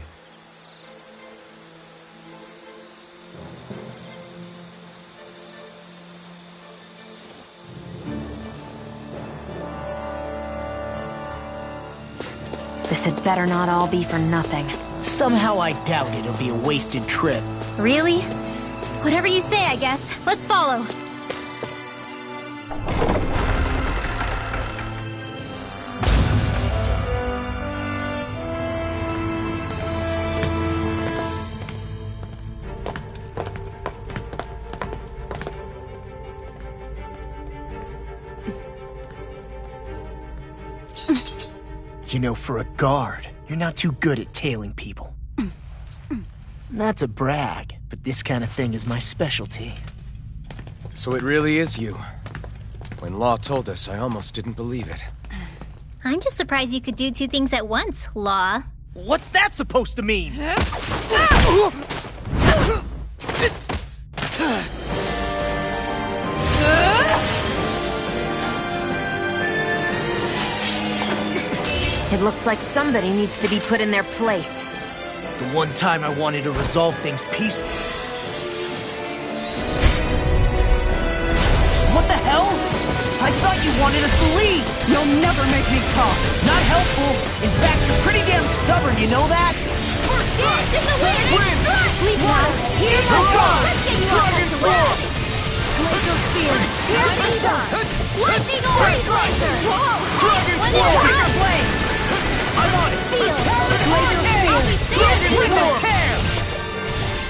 This had better not all be for nothing. Somehow I doubt it'll be a wasted trip. Really? Whatever you say, I guess. Let's follow. You know, for a guard, you're not too good at tailing people. Not to brag, but this kind of thing is my specialty. So it really is you. When Law told us, I almost didn't believe it. I'm just surprised you could do two things at once, Law. What's that supposed to mean? It looks like somebody needs to be put in their place. The one time I wanted to resolve things peacefully. What the hell? I thought you wanted us to leave! You'll never make me talk! Not helpful! In fact, you're pretty damn stubborn, you know that? Dance in the wind! Sleep now! Here's my God! Let's get you off this way! Glacier Spear! Here's Eva! Lightning Orange Glacier! Dragon Force! Blade! I'm on it! Seal! Glacier Spear! Dragon Force!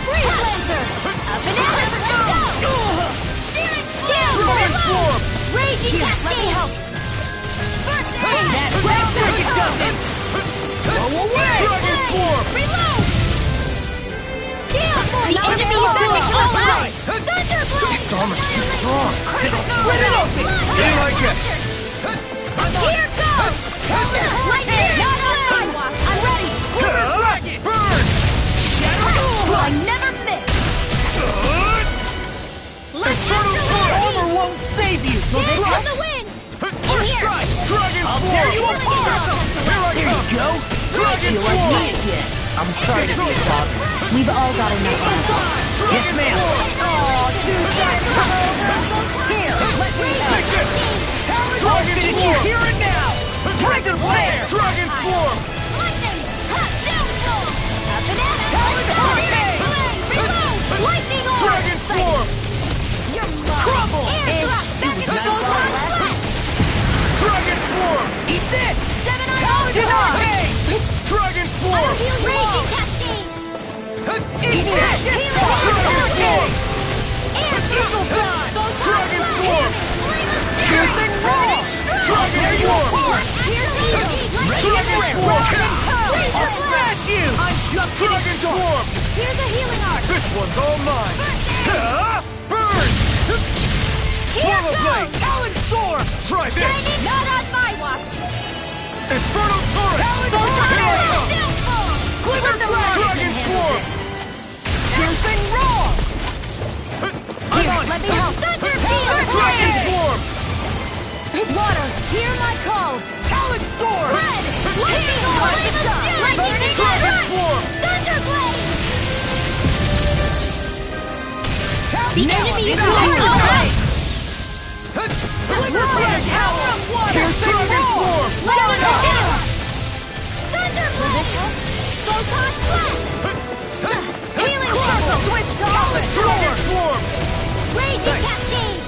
Freeze Laser! Up and out! Let's go! Searing Flame! Dragon Force! Raging Cascade! Let me help! First aid! That's right! It does it! Go away! Dragon Force! Reload! Gale Force! The enemy is going all out! Thunderblade! It's almost too strong. Split it open! Be like it! Here goes! Lightning! Not on my watch! I'm ready! Dragon! Burn! I never miss! Let's Armor won't save you! So Here they comes the wind! In here! Dragon I'll Force! tear you apart! Here I Here you come! go! Dragon You like me Force! again. I'm sorry to be a dog. We've all got enough. Yes, ma'am. Here, let me Take this! Dragon Finish you Force! here and now! Dragon Flare! Dragon Force! Lightning! Downfall! Up and at it! Hurricane! Reload! Lightning Orb! Dragon Force! You're mine! Trouble! Airdrop! Back in the gold flat! Dragon Force! Eat this! Gemini Overdrive! Dragon I'll Force! heal you! Raging Cascade! Eat this! Dragon Force! Eagle Dawn! Dragon Force! Piercing Raw! Dragon Force! Dragon Force! I'll smash you! I'm just Dragon Force! Here's a healing arc! This one's all mine! Burn! Swallow Blade! Talon Storm! Try this! Shining not on my watch! Infernal Torrent! Here I come! Quiver Dragon Force! Piercing Raw! I'm on Let me help! Thunder Field! Dragon Force! Water! Hear my call! Talon Storm! Red! Lightning Orb! Lightning Dragon Force! Thunderblade! The Now enemy I'm is in going the all fight. out! Power of water! Dragon Force! Lightning Orb! Thunderblade! Photon Blast! Healing Circle! Switch to Dragon Force! Raging Cascade!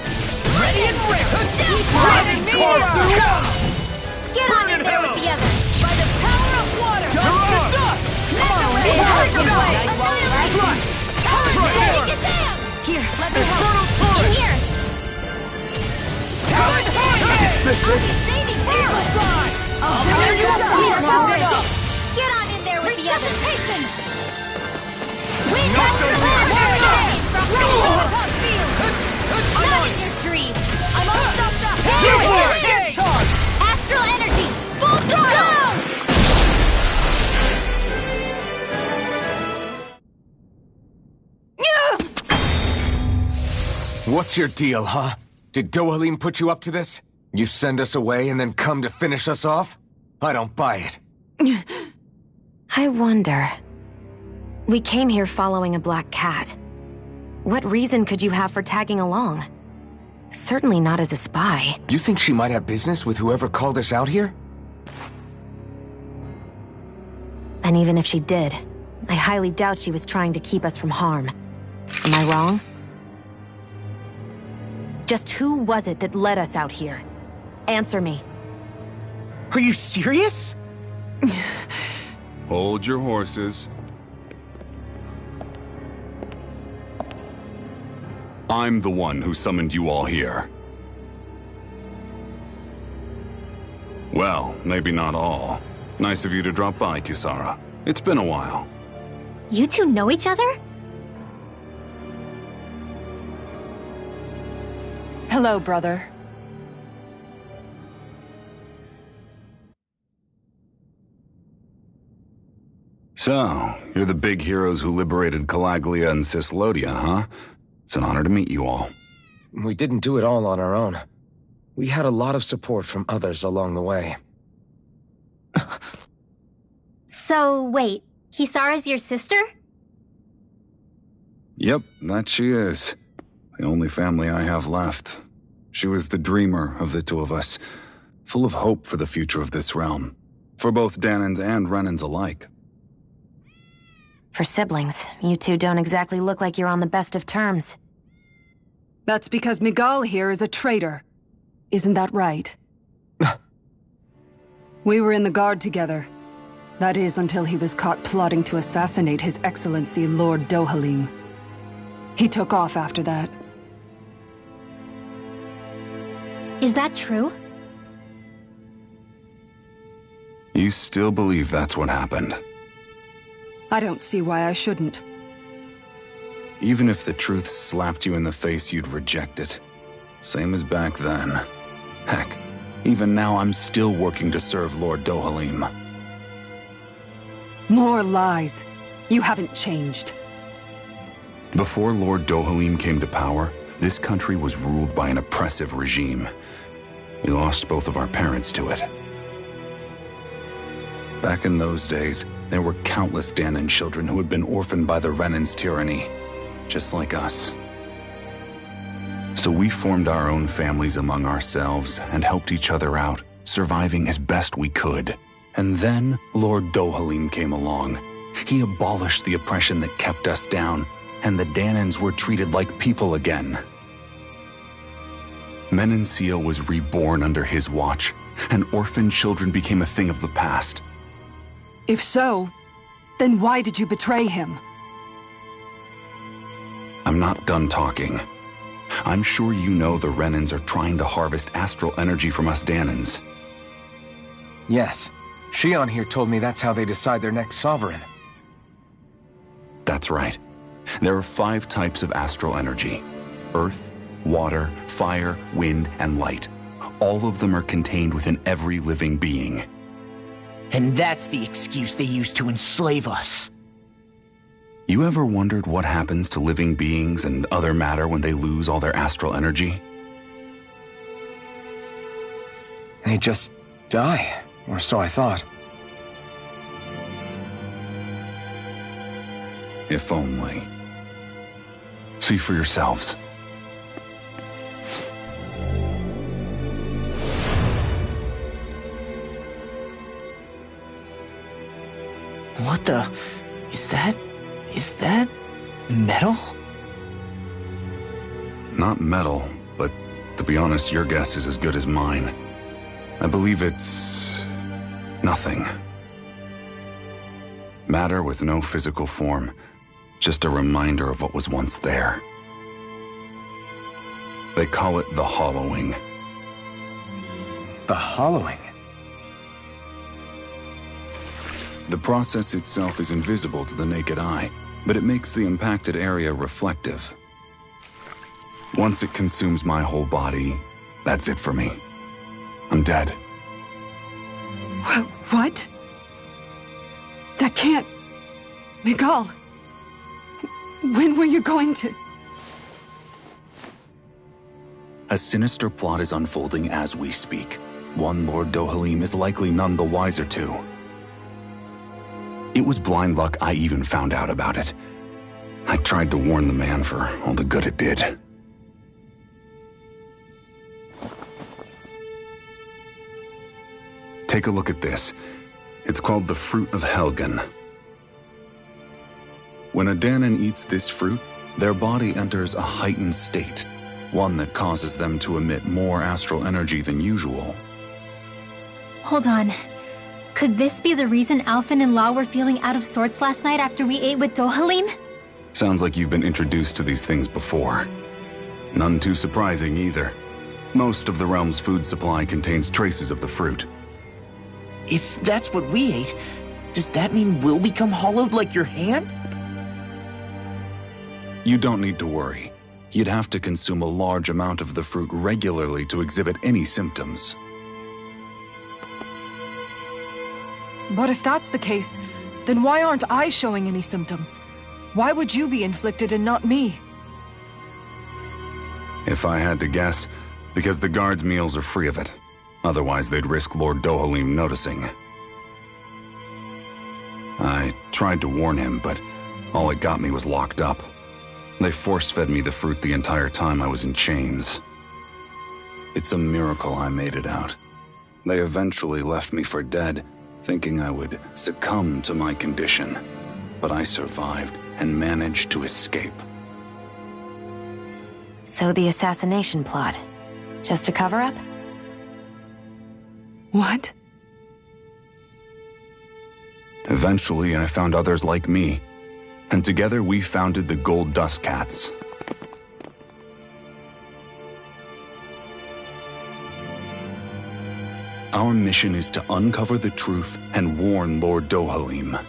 Ready and ready! Dragon Meteor! Get on in there with the others! By the power of water! You're on! Here, let me Infernal help! Torrent! In here! Is this I'll it? be saving Paris! I'll tear you apart! Get on in there with the others! Wind Not after the wind! wind! From Lightning Field! Not in your dreams! I'm all stopped up! Here! Charge! Astral energy! Full throttle! What's your deal, huh? Did Dohalim put you up to this? You send us away and then come to finish us off? I don't buy it. I wonder... We came here following a black cat. What reason could you have for tagging along? Certainly not as a spy. You think she might have business with whoever called us out here? And even if she did, I highly doubt she was trying to keep us from harm. Am I wrong? Just who was it that led us out here? Answer me. Are you serious? Hold your horses. I'm the one who summoned you all here. Well, maybe not all. Nice of you to drop by, Kisara. It's been a while. You two know each other? Hello, brother. So, you're the big heroes who liberated Calaglia and Cislodia, huh? It's an honor to meet you all. We didn't do it all on our own. We had a lot of support from others along the way. So, wait, Kisara's your sister? Yep, that she is. The only family I have left. She was the dreamer of the two of us, full of hope for the future of this realm, for both Danans and Renans alike. For siblings, you two don't exactly look like you're on the best of terms. That's because Migal here is a traitor. Isn't that right? We were in the Guard together. That is, until he was caught plotting to assassinate His Excellency Lord Dohalim. He took off after that. Is that true? You still believe that's what happened? I don't see why I shouldn't. Even if the truth slapped you in the face, you'd reject it. Same as back then. Heck, even now I'm still working to serve Lord Dohalim. More lies. You haven't changed. Before Lord Dohalim came to power, this country was ruled by an oppressive regime. We lost both of our parents to it. Back in those days, there were countless Danan children who had been orphaned by the Renan's tyranny, just like us. So we formed our own families among ourselves and helped each other out, surviving as best we could. And then Lord Dohalim came along. He abolished the oppression that kept us down, and the Danans were treated like people again. Menancia was reborn under his watch, and orphaned children became a thing of the past. If so, then why did you betray him? I'm not done talking. I'm sure you know the Renans are trying to harvest astral energy from us Danans. Yes. Shion here told me that's how they decide their next sovereign. That's right. There are 5 types of astral energy. Earth, water, fire, wind, and light. All of them are contained within every living being. And that's the excuse they use to enslave us. You ever wondered what happens to living beings and other matter when they lose all their astral energy? They just die, or so I thought. If only. See for yourselves. What the... Is that... metal? Not metal, but to be honest, your guess is as good as mine. I believe it's... nothing. Matter with no physical form. Just a reminder of what was once there. They call it the hollowing. The hollowing? The process itself is invisible to the naked eye, but it makes the impacted area reflective. Once it consumes my whole body, that's it for me. I'm dead. What? That can't... Migal, when were you going to... A sinister plot is unfolding as we speak. One Lord Dohalim is likely none the wiser to. It was blind luck I even found out about it. I tried to warn the man for all the good it did. Take a look at this. It's called the Fruit of Helgen. When a Danon eats this fruit, their body enters a heightened state, one that causes them to emit more astral energy than usual. Hold on. Could this be the reason Alphen and Law were feeling out of sorts last night after we ate with Dohalim? Sounds like you've been introduced to these things before. None too surprising either. Most of the realm's food supply contains traces of the fruit. If that's what we ate, does that mean we'll become hollowed like your hand? You don't need to worry. You'd have to consume a large amount of the fruit regularly to exhibit any symptoms. But if that's the case, then why aren't I showing any symptoms? Why would you be inflicted and not me? If I had to guess, because the guards' meals are free of it. Otherwise, they'd risk Lord Dohalim noticing. I tried to warn him, but all it got me was locked up. They force-fed me the fruit the entire time I was in chains. It's a miracle I made it out. They eventually left me for dead, thinking I would succumb to my condition. But I survived and managed to escape. So the assassination plot, just a cover-up? What? Eventually, I found others like me, and together we founded the Gold Dust Cats. Our mission is to uncover the truth and warn Lord Dohalim.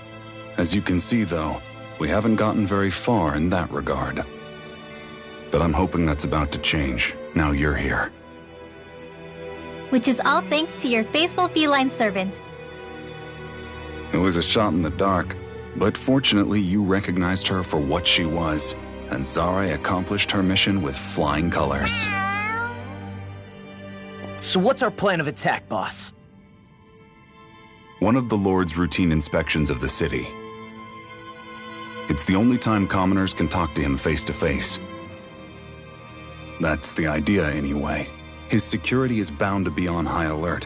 As you can see, though, we haven't gotten very far in that regard. But I'm hoping that's about to change, now you're here. Which is all thanks to your faithful feline servant. It was a shot in the dark, but fortunately you recognized her for what she was, and Zare accomplished her mission with flying colors. So what's our plan of attack, boss? One of the Lord's routine inspections of the city. It's the only time commoners can talk to him face to face. That's the idea, anyway. His security is bound to be on high alert,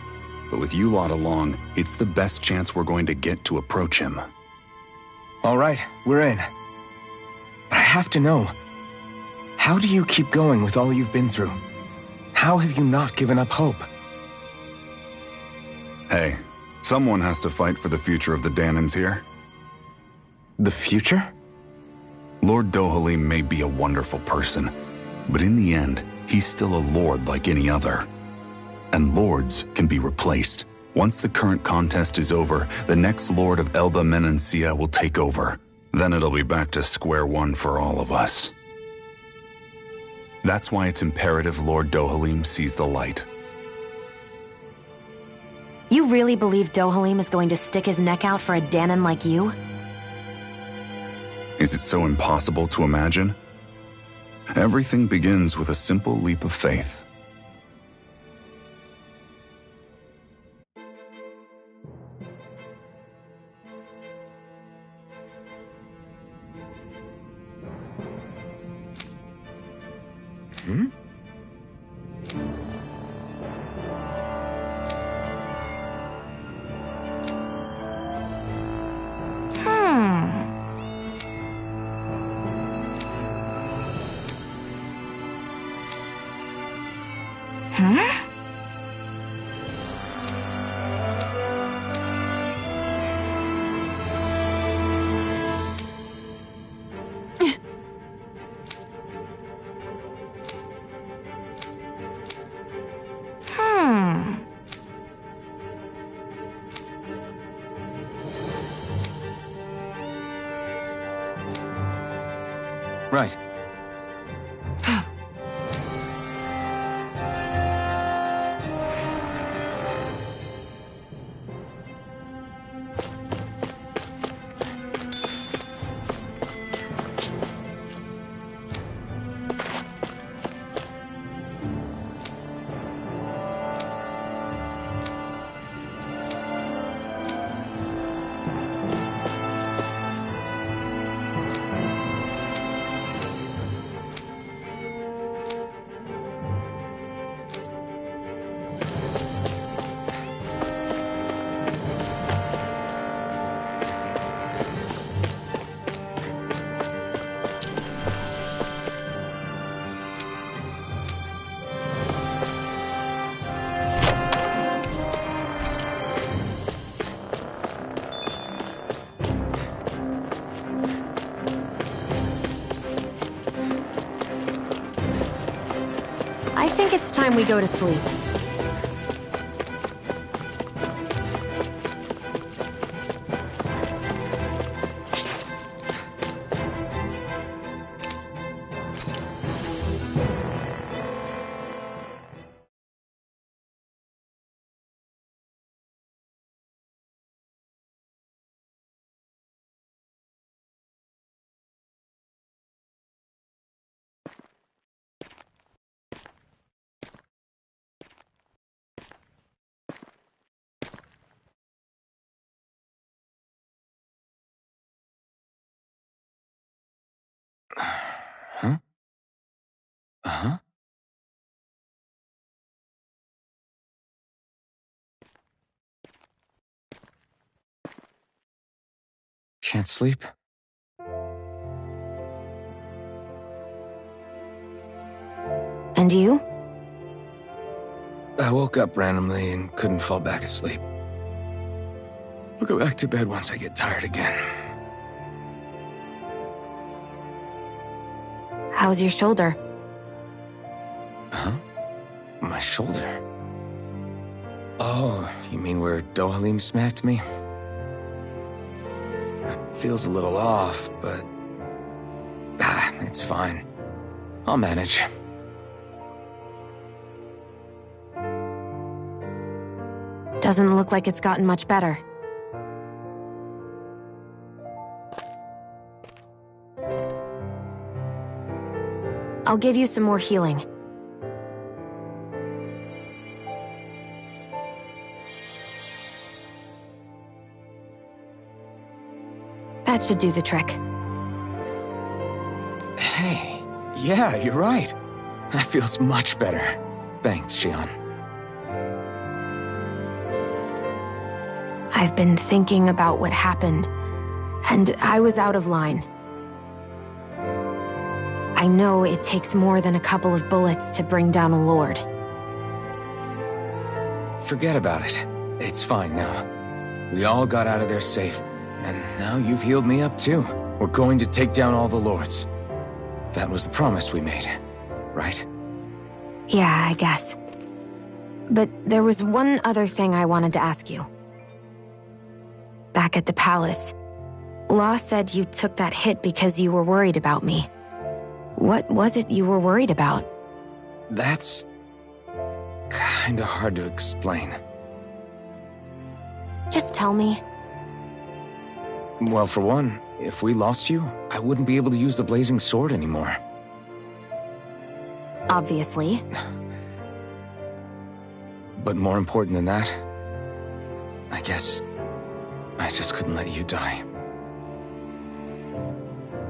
but with you lot along, it's the best chance we're going to get to approach him. All right, we're in. But I have to know, how do you keep going with all you've been through? How have you not given up hope? Hey, someone has to fight for the future of the Danons here. The future? Lord Dohalim may be a wonderful person, but in the end, he's still a lord like any other. And lords can be replaced. Once the current contest is over, the next lord of Elba Menancia will take over. Then it'll be back to square one for all of us. That's why it's imperative Lord Dohalim sees the light. You really believe Dohalim is going to stick his neck out for a Danon like you? Is it so impossible to imagine? Everything begins with a simple leap of faith. Hmm? Right. I think it's time we go to sleep. Huh? Uh-huh. Can't sleep? And you? I woke up randomly and couldn't fall back asleep. I'll go back to bed once I get tired again. How's your shoulder? Huh? My shoulder? Oh, you mean where Dohalim smacked me? It feels a little off, but... it's fine. I'll manage. Doesn't look like it's gotten much better. I'll give you some more healing. That should do the trick. Hey, yeah, you're right. That feels much better. Thanks, Xion. I've been thinking about what happened, and I was out of line. I know it takes more than a couple of bullets to bring down a lord. Forget about it. It's fine now. We all got out of there safe, and now you've healed me up too. We're going to take down all the lords. That was the promise we made, right? Yeah, I guess. But there was one other thing I wanted to ask you. Back at the palace, Law said you took that hit because you were worried about me. What was it you were worried about? That's... kinda hard to explain. Just tell me. Well, for one, if we lost you, I wouldn't be able to use the blazing sword anymore. Obviously. But more important than that, I guess I just couldn't let you die.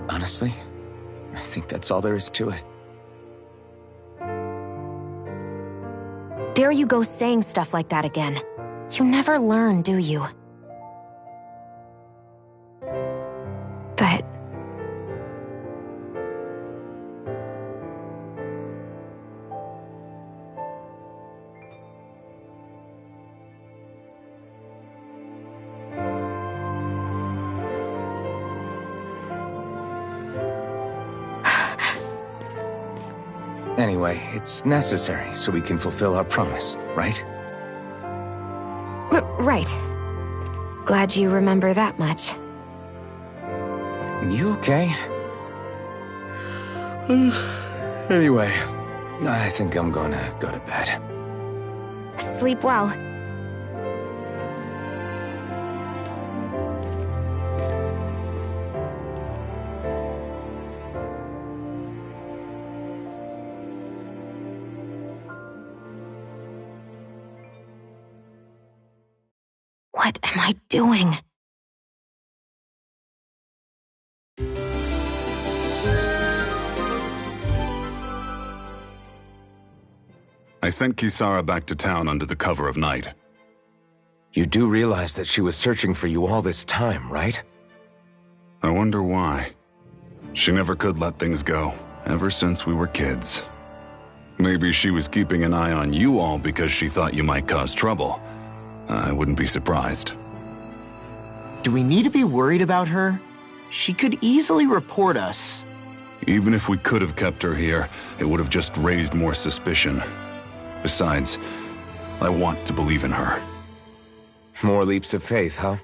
Honestly, I think that's all there is to it. There you go saying stuff like that again. You never learn, do you? But... Anyway, it's necessary so we can fulfill our promise, right? Right. Glad you remember that much. You okay? Anyway, I think I'm gonna go to bed. Sleep well. What am I doing? I sent Kisara back to town under the cover of night. You do realize that she was searching for you all this time, right? I wonder why. She never could let things go, ever since we were kids. Maybe she was keeping an eye on you all because she thought you might cause trouble. I wouldn't be surprised. Do we need to be worried about her? She could easily report us. Even if we could have kept her here, it would have just raised more suspicion. Besides, I want to believe in her. More leaps of faith, huh?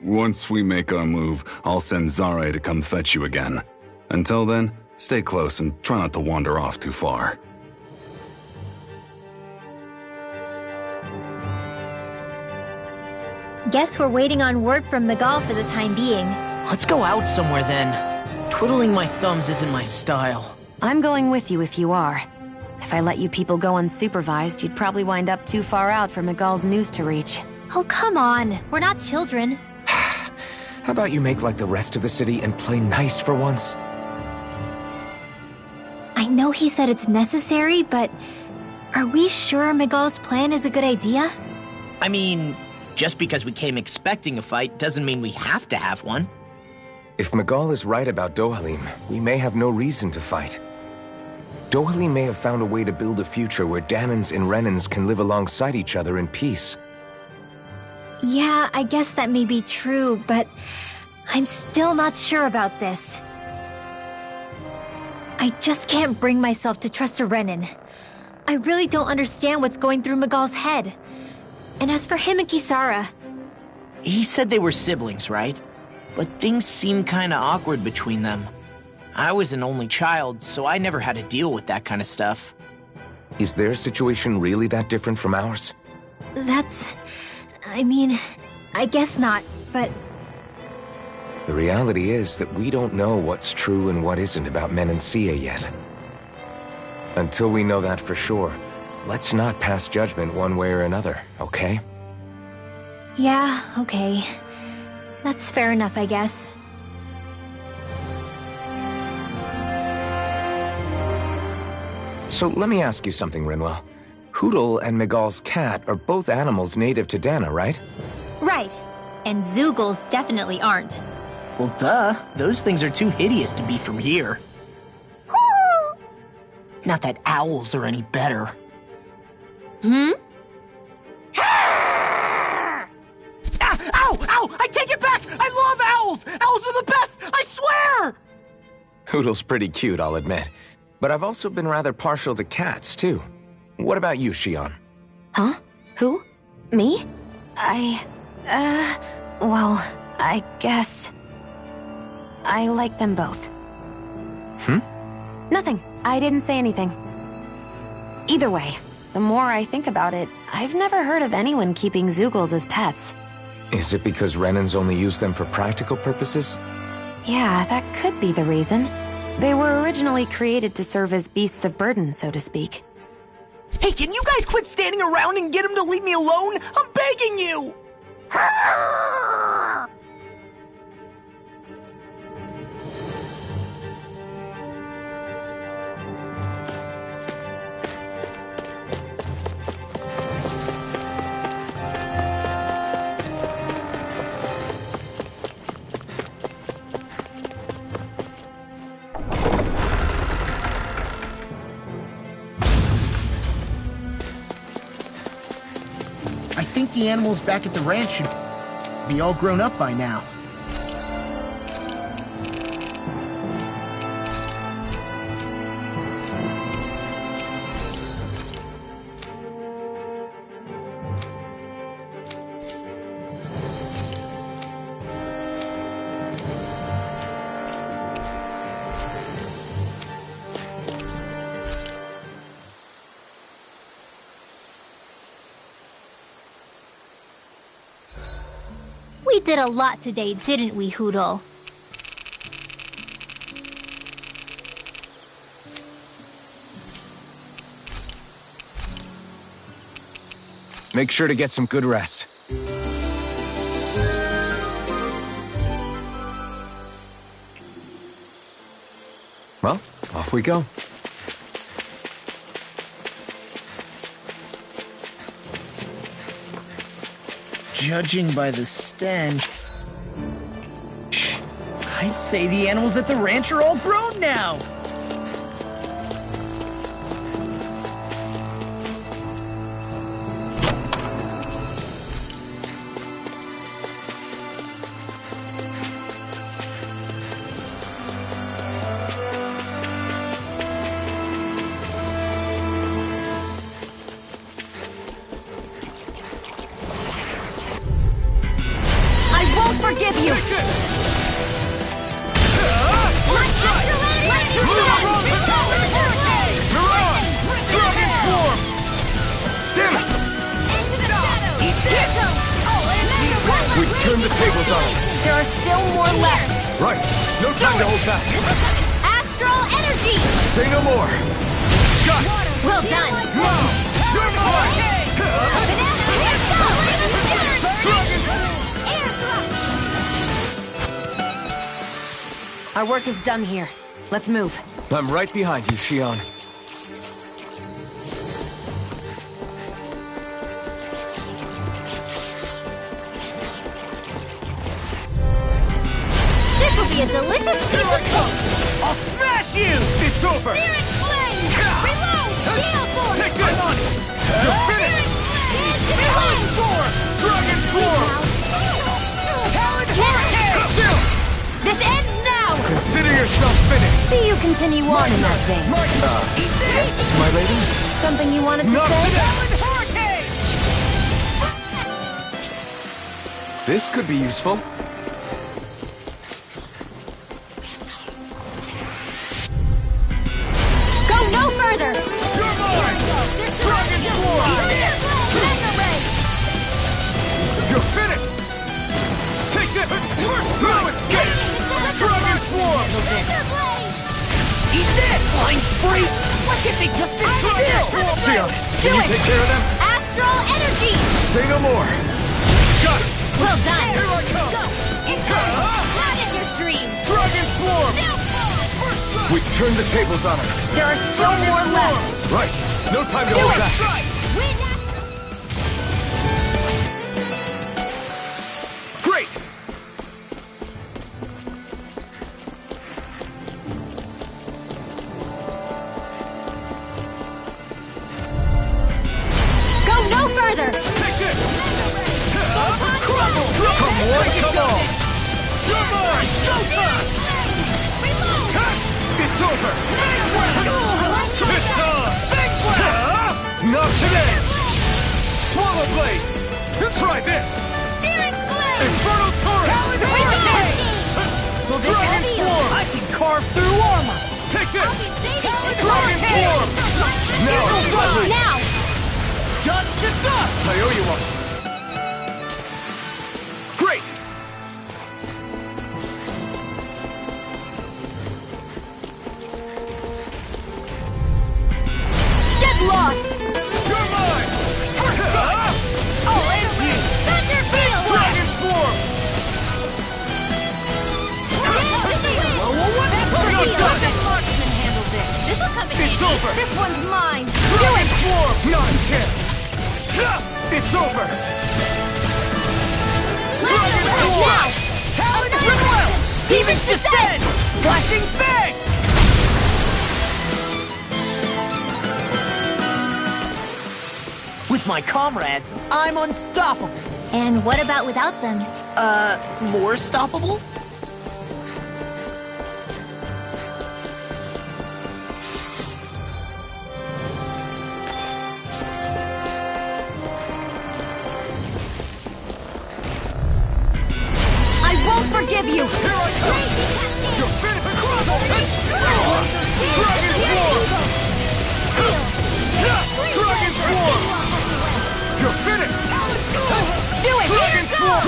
Once we make our move, I'll send Zare to come fetch you again. Until then, stay close and try not to wander off too far. Guess we're waiting on word from Miguel for the time being. Let's go out somewhere then. Twiddling my thumbs isn't my style. I'm going with you if you are. If I let you people go unsupervised, you'd probably wind up too far out for Miguel's news to reach. Oh, come on. We're not children. How about you make like the rest of the city and play nice for once? I know he said it's necessary, but are we sure Miguel's plan is a good idea? I mean, just because we came expecting a fight doesn't mean we have to have one. If Miguel is right about Dohalim, we may have no reason to fight. Dohalim may have found a way to build a future where Danans and Renans can live alongside each other in peace. Yeah, I guess that may be true, but I'm still not sure about this. I just can't bring myself to trust a Renan. I really don't understand what's going through Miguel's head. And as for him and Kisara... He said they were siblings, right? But things seemed kinda awkward between them. I was an only child, so I never had to deal with that kind of stuff. Is their situation really that different from ours? That's... I mean, I guess not, but... The reality is that we don't know what's true and what isn't about Menancia yet. Until we know that for sure, let's not pass judgment one way or another, okay? Yeah, okay. That's fair enough, I guess. So let me ask you something, Rinwell. Hootle and Miguel's cat are both animals native to Dana, right? Right. And Zoogles definitely aren't. Well, duh. Those things are too hideous to be from here. Not that owls are any better. Hmm? Ow! Ow! I take it back! I love owls! Owls are the best! I swear! Hootle's pretty cute, I'll admit. But I've also been rather partial to cats, too. What about you, Shion? Huh? Who? Me? Well, I guess... I like them both. Nothing. I didn't say anything. Either way, the more I think about it, I've never heard of anyone keeping Zoogles as pets. Is it because Renans only use them for practical purposes? Yeah, that could be the reason. They were originally created to serve as beasts of burden, so to speak. Hey, can you guys quit standing around and get him to leave me alone? I'm begging you! I think the animals back at the ranch should be all grown up by now. We did a lot today, didn't we, Hootle? Make sure to get some good rest. Well, off we go. Judging by the stench, I'd say the animals at the ranch are all grown now. Right. No time to hold back. Astral energy! Say no more. Got it. Well done! Now, you're mine! Our work is done here. Let's move. I'm right behind you, Shion. This will be a delicious piece of cake! I'll smash you! It's over! Searing flame! Reload! Gale force! Take this! You're finished! Reload! Dragon Swarm! Talon Hurricane! This ends now! Consider yourself finished! See you continue on in that vein. Yes, my lady? Something you wanted to Not say? today! Hurricane! This could be useful. Go no further! You're mine! Dragon Swarm! You're finished! Take this! No escape! Dragon Swarm! Eat this, flying freak! Why can't they just sit still? Sion, can you take care of them? Astral energy! Say no more! Got it! Well done! Here I come! Go! It's not in your dreams! Dragon Swarm! We turned the tables on him. There are still more left! Right. No time to Do hold it! back. Great! Go no further! Take this! Crumble! Come on, come on! You're mine! It's over! It's done! Not today! Swallow Blade! Try this! Searing flame! Infernal Torrent! Dragon Swarm! I can carve through armor! Take this! Dragon Swarm! Now! Now! Dust to dust! I owe you one! Great! Get lost! You're mine! I'll end you! Thunderfield! Dragon Swarm! Marksman handled this. This'll come in It's handy. over! This one's mine. Dragon Swarm! Not a chance! It's over! Dragon Swarm! Talon Demons descend! Flashing Fang! With my comrades, I'm unstoppable. And what about without them? More stoppable? I won't forgive you! Here I come! You're finished! Dragon Swarm! Dragon Swarm! You're finished! Do it! Dragon Swarm!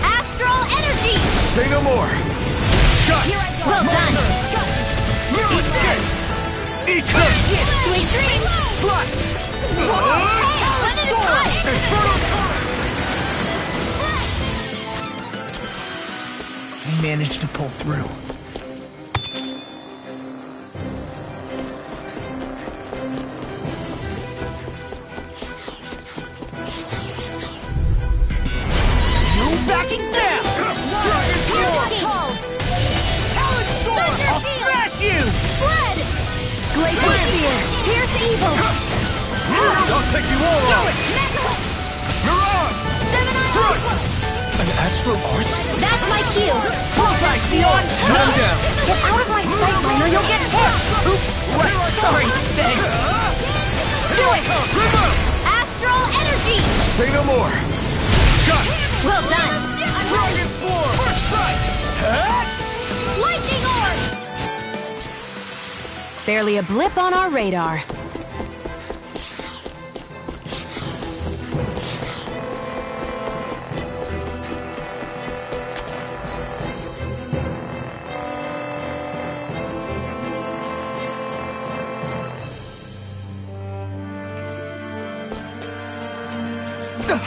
Astral energy! Say no more! Got it! Well done! Eat this! Eat this! Sweet dreams! Slash! One at a time! Infernal Torrent! We managed to pull through. No backing down! Dragon Swarm! I'll smash you! Blood! Glacial spear! Pierce evil! I'll take you all on! Mirage! Strike! An astral art? That's my cue! Bullseye, Sion! Shut him down! Get out of my sight line or you'll get hit! Oops! What? Sorry, thanks. Do it! Astral energy! Say no more! Got it! Well done! Dragon Swarm! First strike! Lightning orb! Barely a blip on our radar. An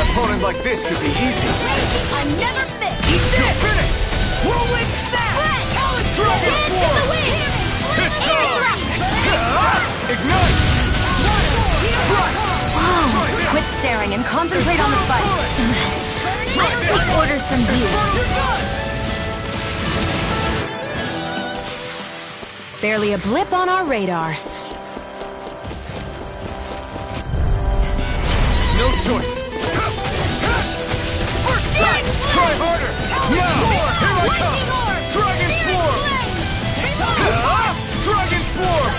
opponent like this should be easy. I never miss. Eat this! Finish! Whirlwind snap! Dragon form! It's on! Ignite! Whoa! Quit staring and concentrate on the fight. I don't take orders from you. Barely a blip on our radar. No choice. Try harder. Now, here I come. Dragon Swarm. Dragon Swarm.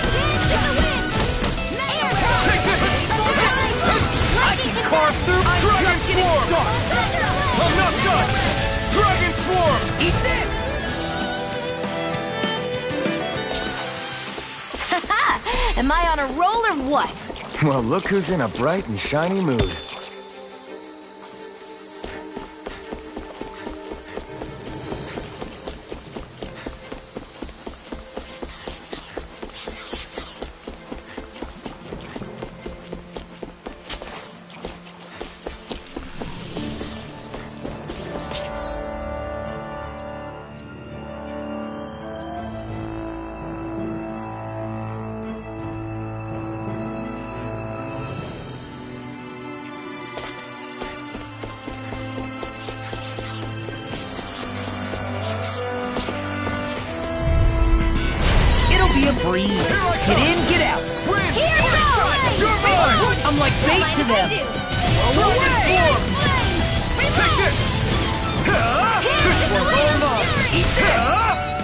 Take this. I can carve through. Dragon Swarm. I'm not done. Dragon Swarm. Eat this. Am I on a roll or what? Well, look who's in a bright and shiny mood. A breeze. Get in, get out. Here goes! You're mine. I'm like bait to them. Take this. This one's all mine. Eat this.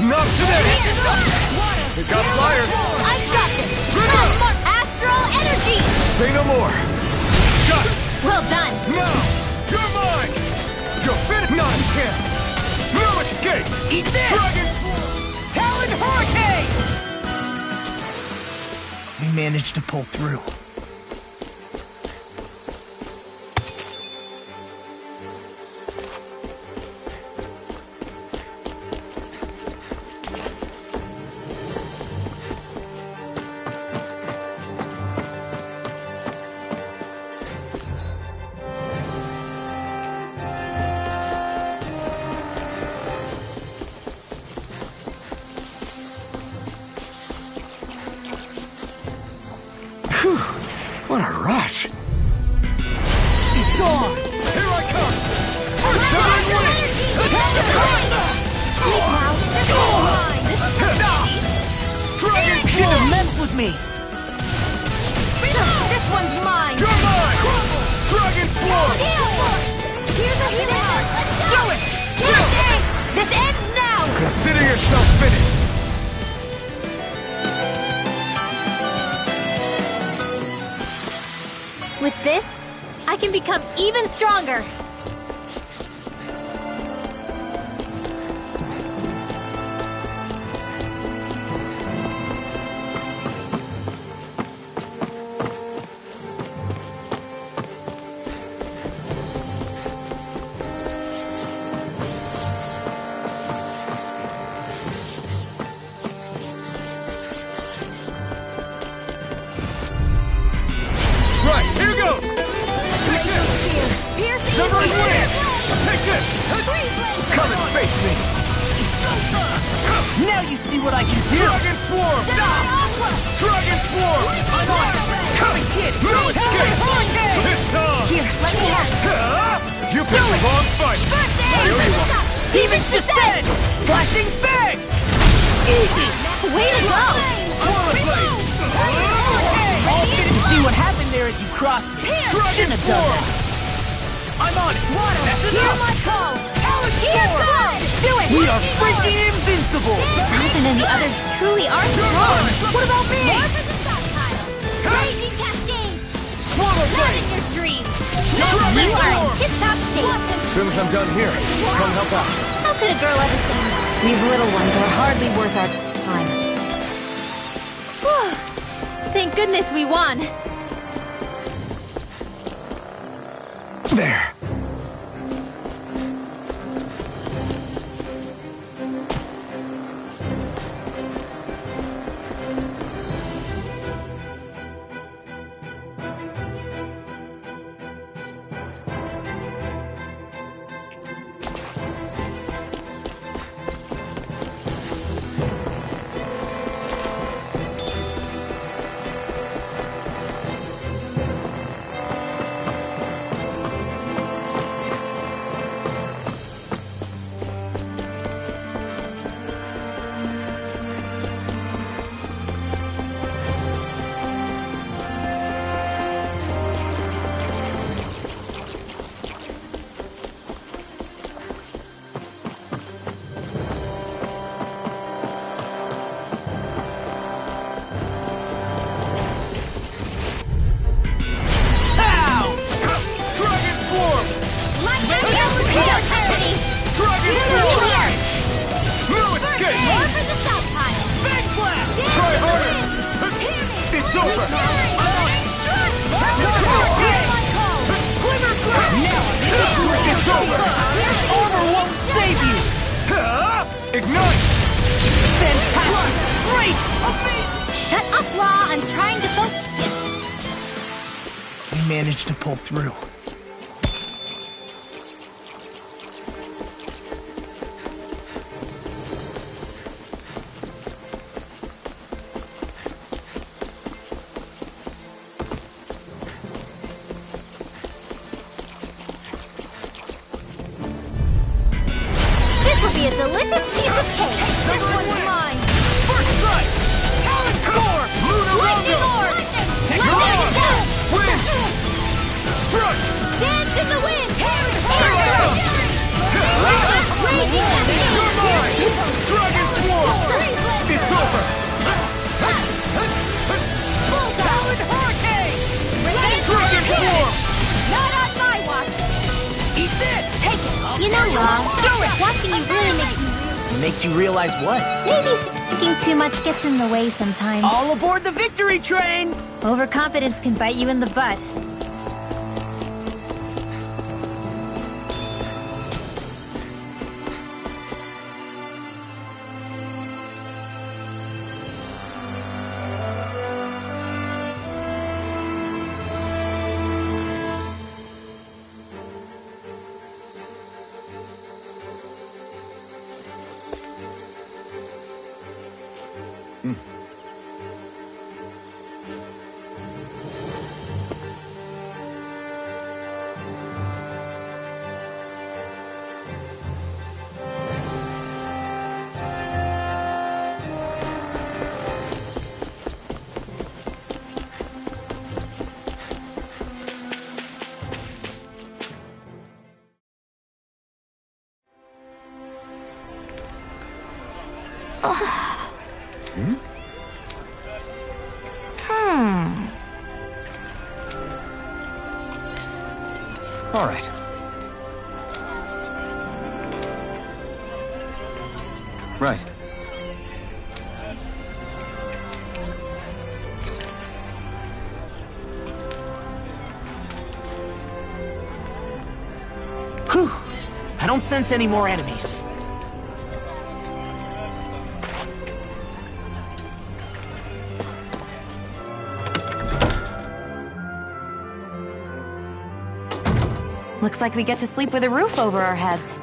Not today. It got flyers. I got this! Have more astral energy! Say no more. Got it. Well done! Now, you're mine. You're finished. Not a chance. No escape. Eat this. Dragon Talon Hurricane. We managed to pull through. What a rush! It's on! Here I come! Severing Wing! Dragon Should have messed with me! This one's mine! You're mine! Dragon Swarm! Here's a hero! Do it! This ends now! Consider yourself finished! With this, I can become even stronger. Right, here goes! Severing Wing! Take this! Come and face me! Now you see what I can do! Dragon Swarm! Dragon Swarm! I'm on it! Come and get it! No escape! This time! Here, let me have it. You picked the wrong fight! I owe you one! Demons descend! Flashing bang! Easy! Way to go! Swallow Blade! You see what happened there as you crossed me? Shouldn't have done that! I'm on it! Hear my call! Here goes! Do it! We are freaking invincible! Jonathan and the others truly are strong. What about me? Raging cascade! Swallow Not Blade! in your dreams! Dragon You are in Swarm! tip-top shape! As soon as I'm done here, come help out. How could a girl ever say no? These little ones are hardly worth our time. Whew. Thank goodness we won. There. over! It's over! Armor won't save you! Ignite! Fantastic! Great! Shut up, Law! I'm trying to focus! We managed to pull through. This will be a delicious piece of cake! This one's mine! First strike! Talent core! Lunar Lightning Rondo! orb! Technology! Wind! Strike! Dance in the wind! Raging You're mine! Dragon Swarm! It's over! Talent hurricane! Dragon Swarm! Not on my watch! Eat this! Take it! You know, Law, watching you really makes me... Makes you realize what? Maybe thinking too much gets in the way sometimes. All aboard the victory train! Overconfidence can bite you in the butt. All right. Right. Whew. I don't sense any more enemies. Looks like we get to sleep with a roof over our heads.